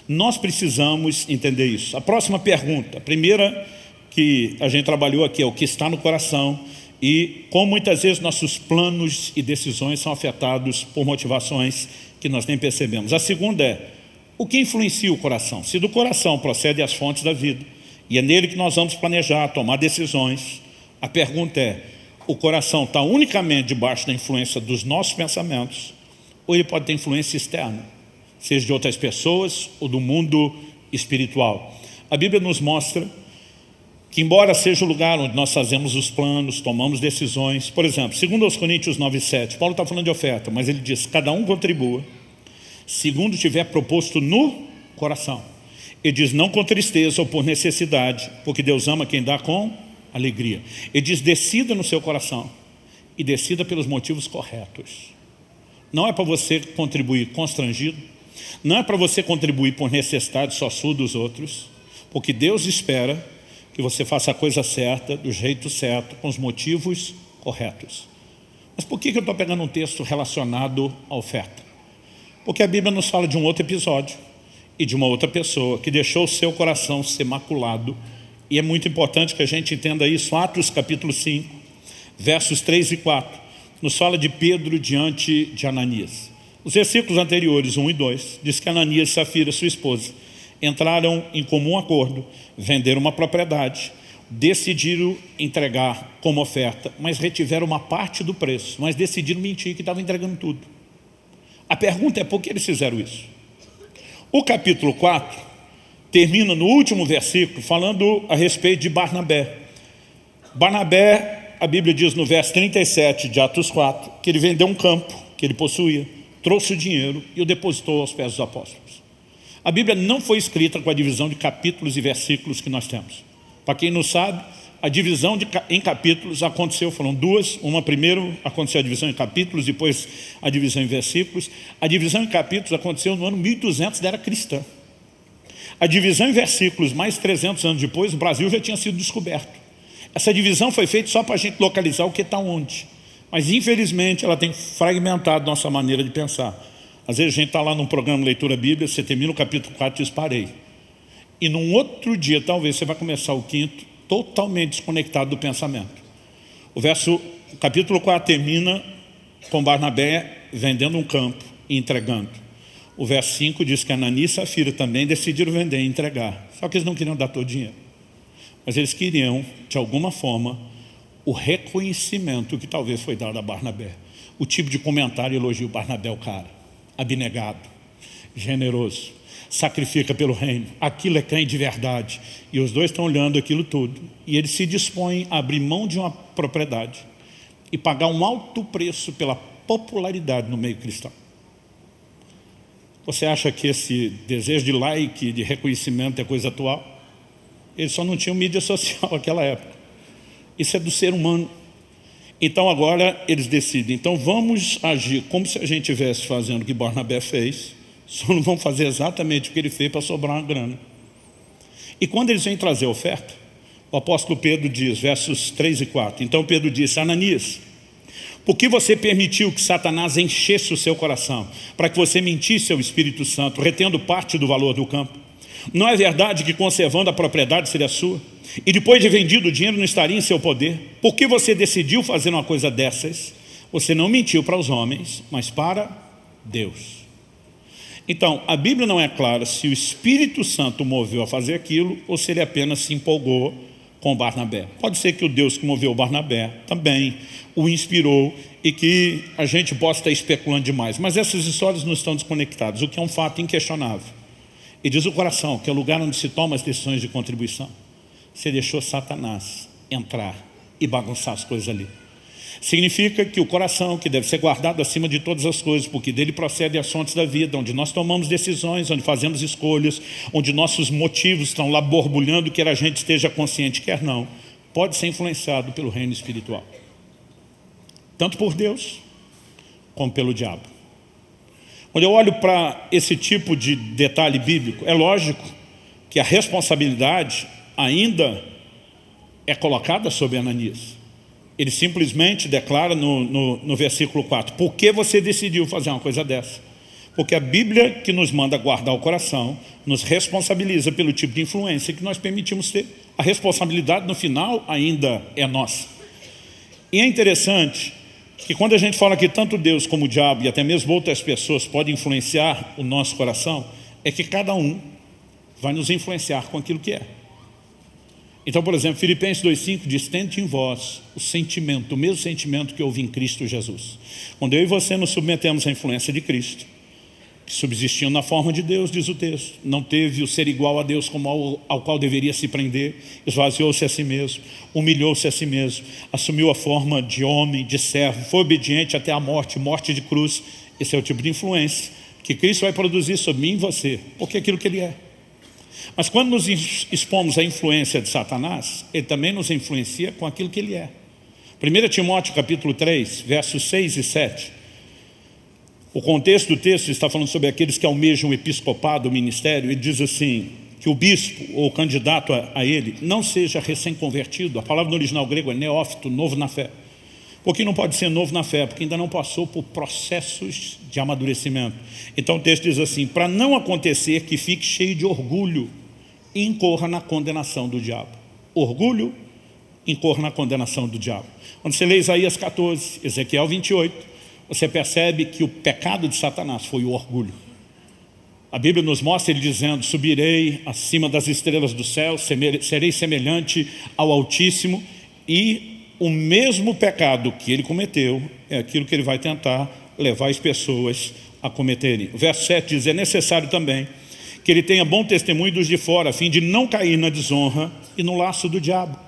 Nós precisamos entender isso. A próxima pergunta, a primeira que a gente trabalhou aqui, é o que está no coração, e como muitas vezes nossos planos e decisões são afetados por motivações que nós nem percebemos. A segunda é, o que influencia o coração? Se do coração procedem as fontes da vida, e é nele que nós vamos planejar, tomar decisões, a pergunta é, o coração está unicamente debaixo da influência dos nossos pensamentos, ou ele pode ter influência externa, seja de outras pessoas ou do mundo espiritual? A Bíblia nos mostra que, embora seja o lugar onde nós fazemos os planos, tomamos decisões, por exemplo, segundo aos Coríntios 9:7, Paulo está falando de oferta, mas ele diz, cada um contribua, segundo tiver proposto no coração. Ele diz, não com tristeza ou por necessidade, porque Deus ama quem dá com alegria. Ele diz, decida no seu coração e decida pelos motivos corretos. Não é para você contribuir constrangido, não é para você contribuir por necessidade só sua dos outros, porque Deus espera que você faça a coisa certa, do jeito certo, com os motivos corretos. Mas por que eu estou pegando um texto relacionado à oferta? Porque a Bíblia nos fala de um outro episódio e de uma outra pessoa que deixou o seu coração ser maculado. E é muito importante que a gente entenda isso. Atos capítulo 5, versos 3 e 4, nos fala de Pedro diante de Ananias. Os versículos anteriores, 1 e 2, diz que Ananias e Safira, sua esposa, entraram em comum acordo, venderam uma propriedade, decidiram entregar como oferta, mas retiveram uma parte do preço, mas decidiram mentir que estavam entregando tudo. A pergunta é, por que eles fizeram isso? O capítulo 4 termina no último versículo falando a respeito de Barnabé. Barnabé, a Bíblia diz no verso 37 de Atos 4, que ele vendeu um campo que ele possuía, trouxe o dinheiro e o depositou aos pés dos apóstolos. A Bíblia não foi escrita com a divisão de capítulos e versículos que nós temos. Para quem não sabe, a divisão em capítulos aconteceu, foram duas. Uma primeiro aconteceu a divisão em capítulos, depois a divisão em versículos. A divisão em capítulos aconteceu no ano 1200 da era cristã. A divisão em versículos, mais 300 anos depois, o Brasil já tinha sido descoberto. Essa divisão foi feita só para a gente localizar o que está onde. Mas infelizmente ela tem fragmentado nossa maneira de pensar. Às vezes a gente está lá num programa de leitura bíblia, você termina o capítulo 4 e diz, parei. E num outro dia, talvez, você vai começar o 5º totalmente desconectado do pensamento. O capítulo 4 termina com Barnabé vendendo um campo e entregando. O verso 5 diz que Ananias e Safira também decidiram vender e entregar. Só que eles não queriam dar todo o dinheiro. Mas eles queriam, de alguma forma, o reconhecimento que talvez foi dado a Barnabé. O tipo de comentário e elogio. Barnabé, o cara, abnegado, generoso, sacrifica pelo reino, aquilo é crente de verdade. E os dois estão olhando aquilo tudo. E eles se dispõem a abrir mão de uma propriedade e pagar um alto preço pela popularidade no meio cristão. Você acha que esse desejo de like, de reconhecimento é coisa atual? Eles só não tinham mídia social naquela época. Isso é do ser humano. Então agora eles decidem, então vamos agir como se a gente estivesse fazendo o que Barnabé fez, só não vão fazer exatamente o que ele fez para sobrar uma grana. E quando eles vêm trazer a oferta, o apóstolo Pedro diz, versos 3 e 4, então Pedro disse, Ananias, por que você permitiu que Satanás enchesse o seu coração, para que você mentisse ao Espírito Santo, retendo parte do valor do campo? Não é verdade que conservando a propriedade seria sua? E depois de vendido o dinheiro não estaria em seu poder? Por que você decidiu fazer uma coisa dessas? Você não mentiu para os homens, mas para Deus. Então, a Bíblia não é clara se o Espírito Santo moveu a fazer aquilo ou se ele apenas se empolgou com Barnabé. Pode ser que o Deus que moveu Barnabé também o inspirou e que a gente possa estar especulando demais. Mas essas histórias não estão desconectadas, o que é um fato inquestionável. E diz o coração, que é o lugar onde se toma as decisões de contribuição. Você deixou Satanás entrar e bagunçar as coisas ali. Significa que o coração, que deve ser guardado acima de todas as coisas, porque dele procedem as fontes da vida, onde nós tomamos decisões, onde fazemos escolhas, onde nossos motivos estão lá borbulhando, quer a gente esteja consciente, quer não, pode ser influenciado pelo reino espiritual. Tanto por Deus, como pelo diabo. Quando eu olho para esse tipo de detalhe bíblico, é lógico que a responsabilidade ainda é colocada sobre Ananias. Ele simplesmente declara no versículo 4, por que você decidiu fazer uma coisa dessa? Porque a Bíblia, que nos manda guardar o coração, nos responsabiliza pelo tipo de influência que nós permitimos ter. A responsabilidade no final ainda é nossa. E é interessante que quando a gente fala que tanto Deus como o diabo e até mesmo outras pessoas podem influenciar o nosso coração, é que cada um vai nos influenciar com aquilo que é. Então, por exemplo, Filipenses 2,5 diz, tende em vós o sentimento, o mesmo sentimento que houve em Cristo Jesus. Quando eu e você nos submetemos à influência de Cristo, que subsistiu na forma de Deus, diz o texto, não teve o ser igual a Deus como ao qual deveria se prender, esvaziou-se a si mesmo, humilhou-se a si mesmo, assumiu a forma de homem, de servo, foi obediente até a morte, morte de cruz. Esse é o tipo de influência que Cristo vai produzir sobre mim e você, porque é aquilo que Ele é. Mas quando nos expomos à influência de Satanás, ele também nos influencia com aquilo que ele é. 1 Timóteo capítulo 3, versos 6 e 7. O contexto do texto está falando sobre aqueles que almejam o episcopado, o ministério. Ele diz assim, que o bispo ou o candidato a ele não seja recém-convertido. A palavra no original grego é neófito, novo na fé. Porque não pode ser novo na fé, porque ainda não passou por processos de amadurecimento. Então o texto diz assim, para não acontecer que fique cheio de orgulho e incorra na condenação do diabo. Orgulho, incorra na condenação do diabo. Quando você lê Isaías 14, Ezequiel 28, você percebe que o pecado de Satanás foi o orgulho. A Bíblia nos mostra ele dizendo, subirei acima das estrelas do céu, serei semelhante ao Altíssimo, e o mesmo pecado que ele cometeu é aquilo que ele vai tentar levar as pessoas a cometerem. O verso 7 diz, é necessário também que ele tenha bom testemunho dos de fora, a fim de não cair na desonra e no laço do diabo.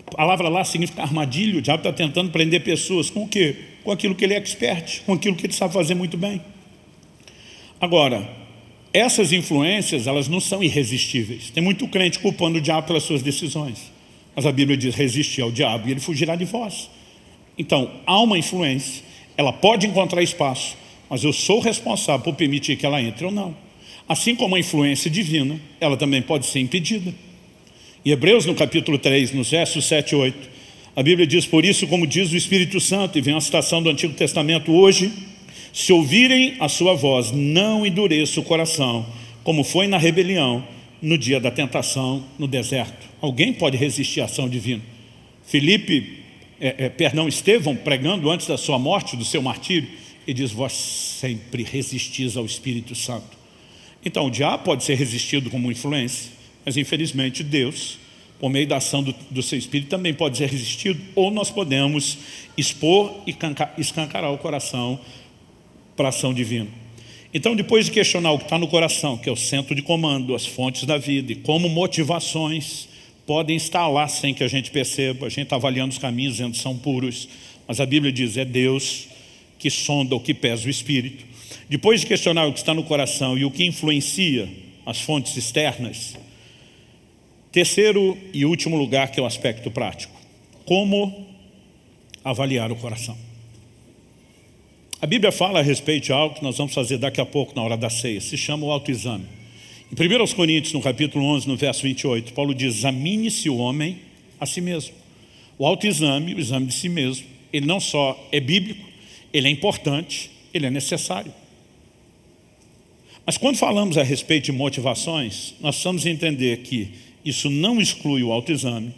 A palavra lá significa armadilha. O diabo está tentando prender pessoas com o quê? Com aquilo que ele é expert, com aquilo que ele sabe fazer muito bem. Agora, essas influências, elas não são irresistíveis. Tem muito crente culpando o diabo pelas suas decisões. Mas a Bíblia diz, resistir ao diabo e ele fugirá de vós. Então, há uma influência, ela pode encontrar espaço, mas eu sou responsável por permitir que ela entre ou não. Assim como a influência divina, ela também pode ser impedida. Em Hebreus, no capítulo 3, nos versos 7 e 8, a Bíblia diz, por isso, como diz o Espírito Santo, e vem uma citação do Antigo Testamento hoje, Se ouvirem a sua voz, não endureça o coração, como foi na rebelião, no dia da tentação no deserto. Alguém pode resistir à ação divina? Estevão, pregando antes da sua morte, do seu martírio, ele diz: vós sempre resistis ao Espírito Santo. Então o diabo pode ser resistido como influência, mas infelizmente Deus, por meio da ação do seu Espírito, também pode ser resistido, ou nós podemos expor e escancarar o coração para a ação divina. Então, depois de questionar o que está no coração, que é o centro de comando, as fontes da vida, e como motivações podem estar lá sem que a gente perceba, a gente está avaliando os caminhos, dizendo que são puros, mas a Bíblia diz: é Deus que sonda o que pesa o Espírito. Depois de questionar o que está no coração e o que influencia as fontes externas, terceiro e último lugar, que é o aspecto prático: como avaliar o coração. A Bíblia fala a respeito de algo que nós vamos fazer daqui a pouco na hora da ceia, se chama o autoexame. Em 1 Coríntios, no capítulo 11, no verso 28, Paulo diz: examine-se o homem a si mesmo. O autoexame, o exame de si mesmo, ele não só é bíblico, ele é importante, ele é necessário. Mas quando falamos a respeito de motivações, nós precisamos entender que isso não exclui o autoexame,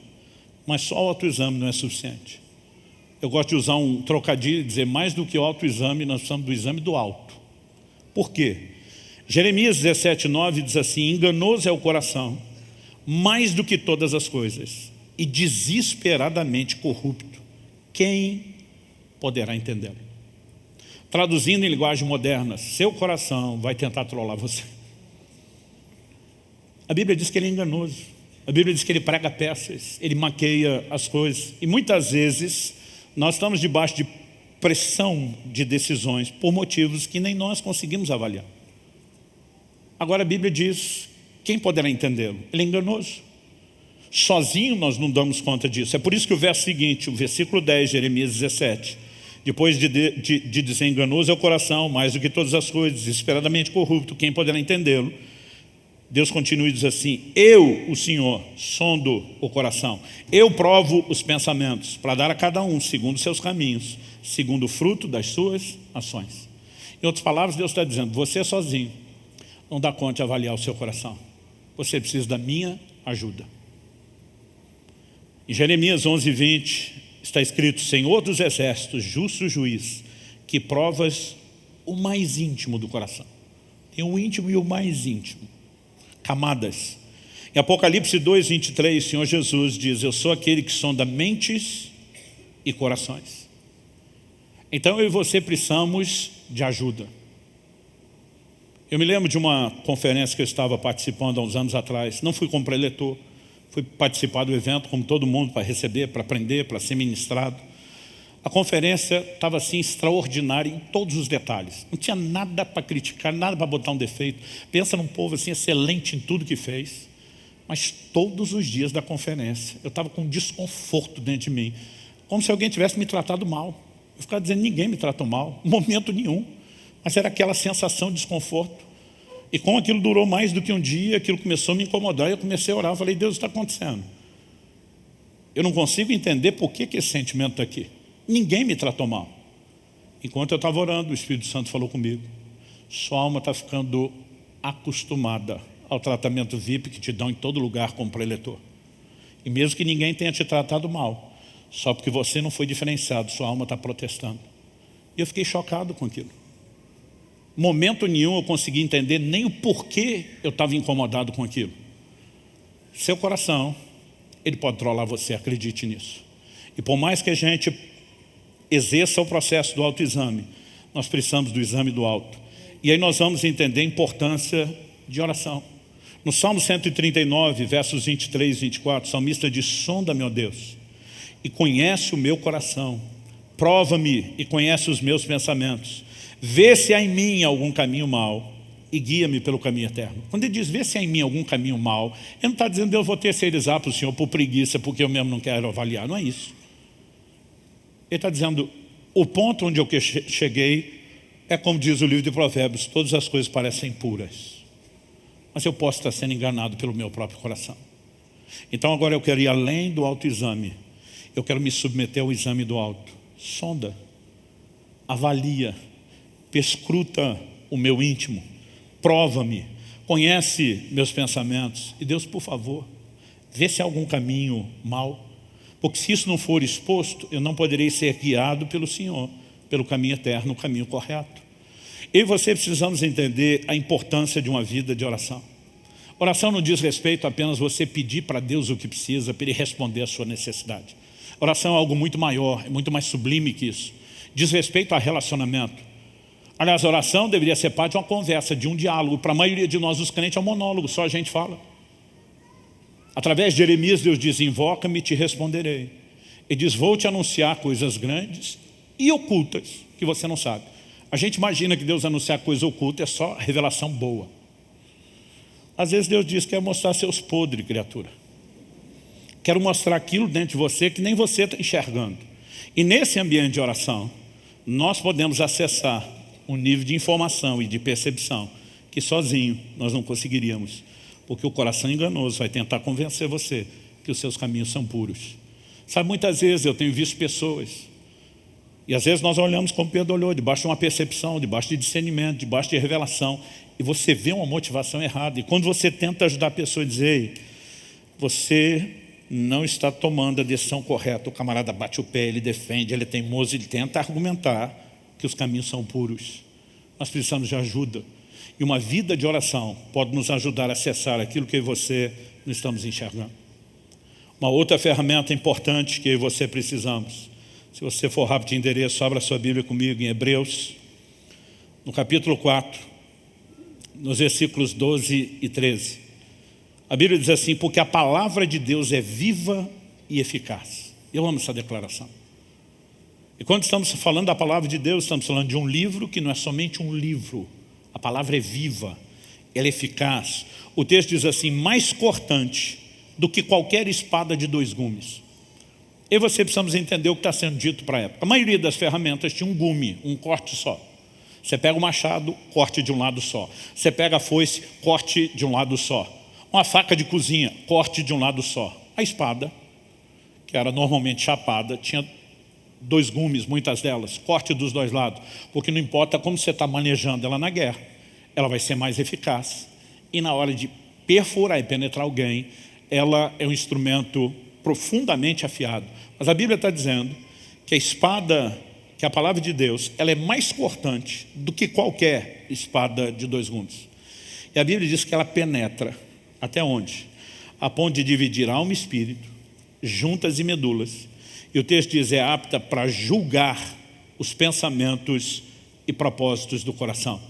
mas só o autoexame não é suficiente. Eu gosto de usar um trocadilho e dizer: mais do que o autoexame, nós precisamos do exame do alto. Por quê? Jeremias 17:9 diz assim: enganoso é o coração, mais do que todas as coisas, e desesperadamente corrupto. Quem poderá entendê-lo? Traduzindo em linguagem moderna, seu coração vai tentar trollar você. A Bíblia diz que ele é enganoso. A Bíblia diz que ele prega peças, ele maqueia as coisas. E muitas vezes nós estamos debaixo de pressão de decisões por motivos que nem nós conseguimos avaliar. Agora a Bíblia diz: quem poderá entendê-lo? Ele é enganoso. Sozinho nós não damos conta disso. É por isso que o verso seguinte, o versículo 10, Jeremias 17, depois de dizer enganoso é o coração, mais do que todas as coisas, desesperadamente corrupto, quem poderá entendê-lo? Deus continua e diz assim: eu, o Senhor, sondo o coração, eu provo os pensamentos, para dar a cada um segundo os seus caminhos, segundo o fruto das suas ações. Em outras palavras, Deus está dizendo: você sozinho não dá conta de avaliar o seu coração, você precisa da minha ajuda. Em Jeremias 11:20 está escrito: Senhor dos exércitos, justo juiz, que provas o mais íntimo do coração. Tem o íntimo e o mais íntimo, camadas. Em Apocalipse 2:23, o Senhor Jesus diz: eu sou aquele que sonda mentes e corações. Então eu e você precisamos de ajuda. Eu me lembro de uma conferência que eu estava participando há uns anos atrás. Não fui como preletor, fui participar do evento como todo mundo, para receber, para aprender, para ser ministrado. A conferência estava assim extraordinária em todos os detalhes. Não tinha nada para criticar, nada para botar um defeito. Pensa num povo assim excelente em tudo que fez. Mas todos os dias da conferência eu estava com um desconforto dentro de mim, como se alguém tivesse me tratado mal. Eu ficava dizendo: ninguém me tratou mal, em momento nenhum. Mas era aquela sensação de desconforto. E como aquilo durou mais do que um dia, aquilo começou a me incomodar. E eu comecei a orar, eu falei: Deus, está acontecendo. Eu não consigo entender por que esse sentimento está aqui. Ninguém me tratou mal. Enquanto eu estava orando, o Espírito Santo falou comigo: sua alma está ficando acostumada ao tratamento VIP que te dão em todo lugar como preletor. E mesmo que ninguém tenha te tratado mal, só porque você não foi diferenciado, sua alma está protestando. E eu fiquei chocado com aquilo. Momento nenhum eu consegui entender nem o porquê eu estava incomodado com aquilo. Seu coração, ele pode trollar você, acredite nisso. E por mais que a gente exerça o processo do autoexame, nós precisamos do exame do alto. E aí nós vamos entender a importância de oração. No Salmo 139, versos 23 e 24, o salmista diz: sonda-me, ó Deus, e conhece o meu coração, prova-me e conhece os meus pensamentos, vê se há em mim algum caminho mau e guia-me pelo caminho eterno. Quando ele diz vê se há em mim algum caminho mau, ele não está dizendo eu vou terceirizar para o Senhor por preguiça, porque eu mesmo não quero avaliar. Não é isso. Ele está dizendo: o ponto onde eu cheguei é como diz o livro de Provérbios: todas as coisas parecem puras, mas eu posso estar sendo enganado pelo meu próprio coração. Então agora eu quero ir além do autoexame. Eu quero me submeter ao exame do alto. Sonda, avalia, perscruta o meu íntimo, prova-me, conhece meus pensamentos. E Deus, por favor, vê se há algum caminho mau, porque se isso não for exposto, eu não poderei ser guiado pelo Senhor, pelo caminho eterno, o caminho correto. Eu e você precisamos entender a importância de uma vida de oração. Oração não diz respeito a apenas você pedir para Deus o que precisa, para Ele responder à sua necessidade. Oração é algo muito maior, é muito mais sublime que isso. Diz respeito a relacionamento. Aliás, a oração deveria ser parte de uma conversa, de um diálogo. Para a maioria de nós, os crentes, é um monólogo, só a gente fala. Através de Jeremias, Deus diz, invoca-me e te responderei. Ele diz, vou te anunciar coisas grandes e ocultas, que você não sabe. A gente imagina que Deus anunciar coisa oculta é só revelação boa. Às vezes Deus diz, quer mostrar seus podres, criatura. Quero mostrar aquilo dentro de você que nem você está enxergando. E nesse ambiente de oração, nós podemos acessar um nível de informação e de percepção que sozinho nós não conseguiríamos. Porque o coração enganoso vai tentar convencer você que os seus caminhos são puros. Sabe, muitas vezes eu tenho visto pessoas, e às vezes nós olhamos como Pedro olhou, debaixo de uma percepção, debaixo de discernimento, debaixo de revelação, e você vê uma motivação errada. E quando você tenta ajudar a pessoa a dizer, ei, você não está tomando a decisão correta, o camarada bate o pé, ele defende, ele é teimoso, ele tenta argumentar que os caminhos são puros. Nós precisamos de ajuda. E uma vida de oração pode nos ajudar a acessar aquilo que eu e você não estamos enxergando. Uma outra ferramenta importante que eu e você precisamos. Se você for rápido de endereço, abra sua Bíblia comigo em Hebreus, no capítulo 4, nos versículos 12 e 13. A Bíblia diz assim, porque a palavra de Deus é viva e eficaz. Eu amo essa declaração. E quando estamos falando da palavra de Deus, estamos falando de um livro que não é somente um livro. A palavra é viva, ela é eficaz. O texto diz assim, mais cortante do que qualquer espada de 2 gumes. E você precisamos entender o que está sendo dito para a época. A maioria das ferramentas tinha um gume, um corte só. Você pega o machado, corte de um lado só. Você pega a foice, corte de um lado só. Uma faca de cozinha, corte de um lado só. A espada, que era normalmente chapada, tinha 2 gumes, muitas delas, corte dos 2 lados, porque não importa como você está manejando ela na guerra, ela vai ser mais eficaz. E na hora de perfurar e penetrar alguém, ela é um instrumento profundamente afiado. Mas a Bíblia está dizendo que a espada, que a palavra de Deus, ela é mais cortante do que qualquer espada de 2 gumes. E a Bíblia diz que ela penetra, até onde? A ponto de dividir alma e espírito, juntas e medulas. E o texto diz, é apta para julgar os pensamentos e propósitos do coração.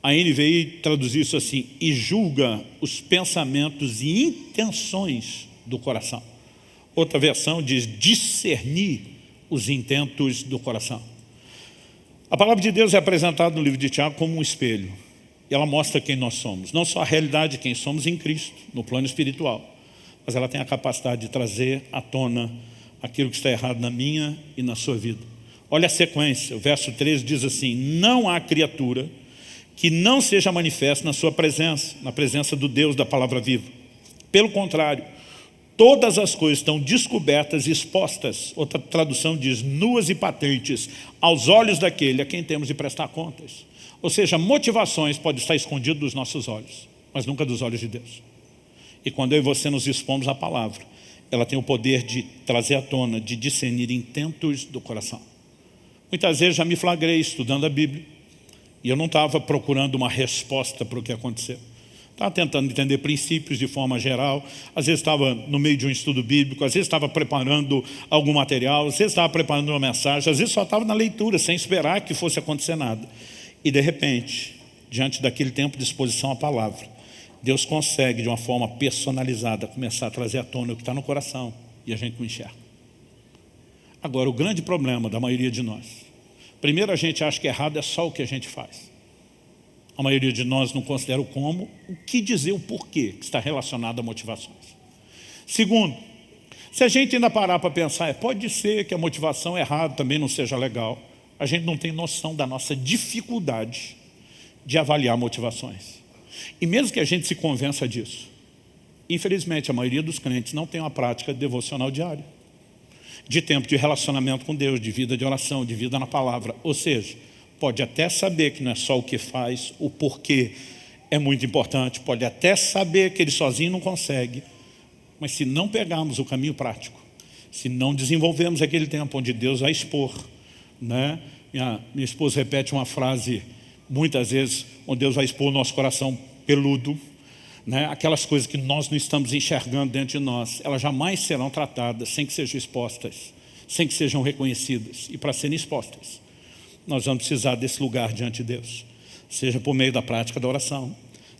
A NVI traduziu isso assim, e julga os pensamentos e intenções do coração. Outra versão diz, discernir os intentos do coração. A palavra de Deus é apresentada no livro de Tiago como um espelho. E ela mostra quem nós somos. Não só a realidade de quem somos em Cristo, no plano espiritual. Mas ela tem a capacidade de trazer à tona aquilo que está errado na minha e na sua vida. Olha a sequência, o verso 13 diz assim, não há criatura que não seja manifesta na sua presença, na presença do Deus da palavra viva. Pelo contrário, todas as coisas estão descobertas e expostas, outra tradução diz, nuas e patentes, aos olhos daquele a quem temos de prestar contas. Ou seja, motivações podem estar escondidas dos nossos olhos, mas nunca dos olhos de Deus. E quando eu e você nos expomos à palavra, ela tem o poder de trazer à tona, de discernir intentos do coração. Muitas vezes já me flagrei estudando a Bíblia, e eu não estava procurando uma resposta para o que aconteceu. Estava tentando entender princípios de forma geral, às vezes estava no meio de um estudo bíblico, às vezes estava preparando algum material, às vezes estava preparando uma mensagem, às vezes só estava na leitura, sem esperar que fosse acontecer nada. E de repente, diante daquele tempo de exposição à palavra, Deus consegue de uma forma personalizada começar a trazer à tona o que está no coração e a gente não enxerga. Agora, o grande problema da maioria de nós, primeiro a gente acha que errado é só o que a gente faz. A maioria de nós não considera o como, o que dizer, o porquê, que está relacionado a motivações. Segundo, se a gente ainda parar para pensar, pode ser que a motivação errada também não seja legal, a gente não tem noção da nossa dificuldade de avaliar motivações. E mesmo que a gente se convença disso, infelizmente a maioria dos crentes não tem uma prática devocional diária, de tempo de relacionamento com Deus, de vida de oração, de vida na palavra. Ou seja, pode até saber que não é só o que faz, o porquê é muito importante, pode até saber que ele sozinho não consegue, mas se não pegarmos o caminho prático, se não desenvolvermos aquele tempo onde Deus vai expor, né? Minha esposa repete uma frase muitas vezes, onde Deus vai expor o nosso coração peludo, né? Aquelas coisas que nós não estamos enxergando dentro de nós, elas jamais serão tratadas sem que sejam expostas, sem que sejam reconhecidas. E para serem expostas, nós vamos precisar desse lugar diante de Deus, seja por meio da prática da oração,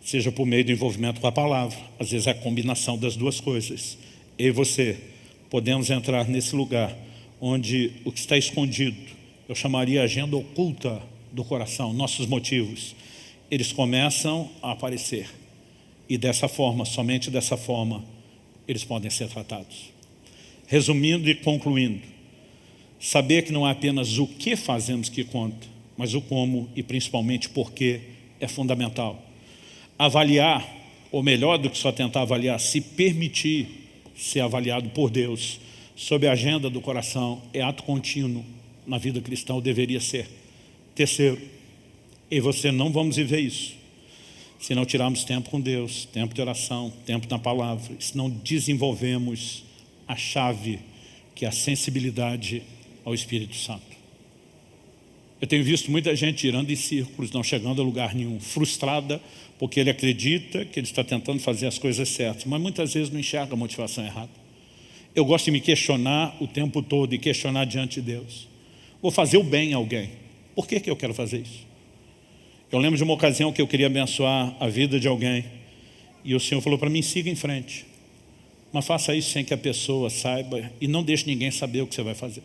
seja por meio do envolvimento com a palavra. Às vezes é a combinação das duas coisas. Eu e você podemos entrar nesse lugar onde o que está escondido, eu chamaria a agenda oculta do coração, nossos motivos, eles começam a aparecer. E dessa forma, somente dessa forma, eles podem ser tratados. Resumindo e concluindo, saber que não é apenas o que fazemos que conta, mas o como e principalmente porquê é fundamental. Avaliar, ou melhor do que só tentar avaliar, se permitir ser avaliado por Deus sob a agenda do coração é ato contínuo na vida cristã, ou deveria ser. Terceiro, eu e você não vamos viver isso se não tirarmos tempo com Deus, tempo de oração, tempo na palavra, se não desenvolvemos a chave que é a sensibilidade ao Espírito Santo. Eu tenho visto muita gente girando em círculos, não chegando a lugar nenhum, frustrada porque ele acredita que ele está tentando fazer as coisas certas, mas muitas vezes não enxerga a motivação errada. Eu gosto de me questionar o tempo todo e questionar diante de Deus. Vou fazer o bem a alguém. Por que eu quero fazer isso? Eu lembro de uma ocasião que eu queria abençoar a vida de alguém e o Senhor falou para mim, siga em frente. Mas faça isso sem que a pessoa saiba e não deixe ninguém saber o que você vai fazer.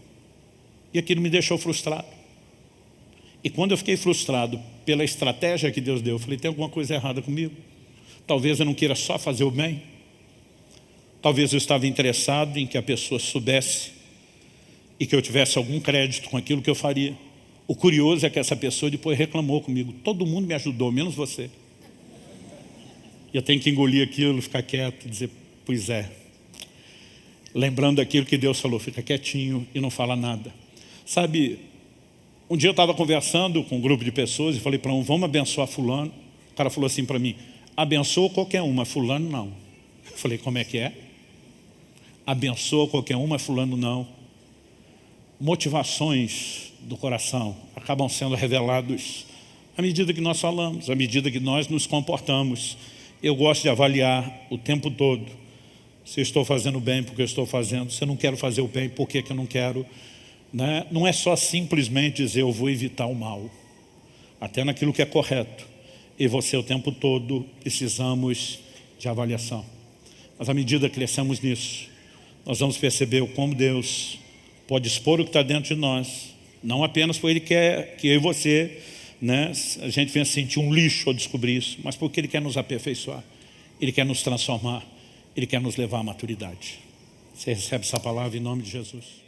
E aquilo me deixou frustrado. E quando eu fiquei frustrado pela estratégia que Deus deu, eu falei, tem alguma coisa errada comigo? Talvez eu não queira só fazer o bem. Talvez eu estava interessado em que a pessoa soubesse e que eu tivesse algum crédito com aquilo que eu faria. O curioso é que essa pessoa depois reclamou comigo. Todo mundo me ajudou, menos você. E eu tenho que engolir aquilo, ficar quieto e dizer, pois é. Lembrando daquilo que Deus falou, fica quietinho e não fala nada. Sabe, um dia eu estava conversando com um grupo de pessoas e falei para um, vamos abençoar fulano. O cara falou assim para mim, abençoa qualquer um, mas fulano não. Eu falei, como é que é? Abençoa qualquer um, mas fulano não. Motivações do coração acabam sendo revelados à medida que nós falamos, à medida que nós nos comportamos. Eu gosto de avaliar o tempo todo se eu estou fazendo bem porque eu estou fazendo, se eu não quero fazer o bem, por que eu não quero, né? Não é só simplesmente dizer eu vou evitar o mal, até naquilo que é correto. E você o tempo todo precisamos de avaliação. Mas à medida que crescemos nisso, nós vamos perceber o como Deus pode expor o que está dentro de nós, não apenas porque Ele quer que eu e você, né, a gente venha sentir um lixo ao descobrir isso, mas porque Ele quer nos aperfeiçoar, Ele quer nos transformar, Ele quer nos levar à maturidade. Você recebe essa palavra em nome de Jesus?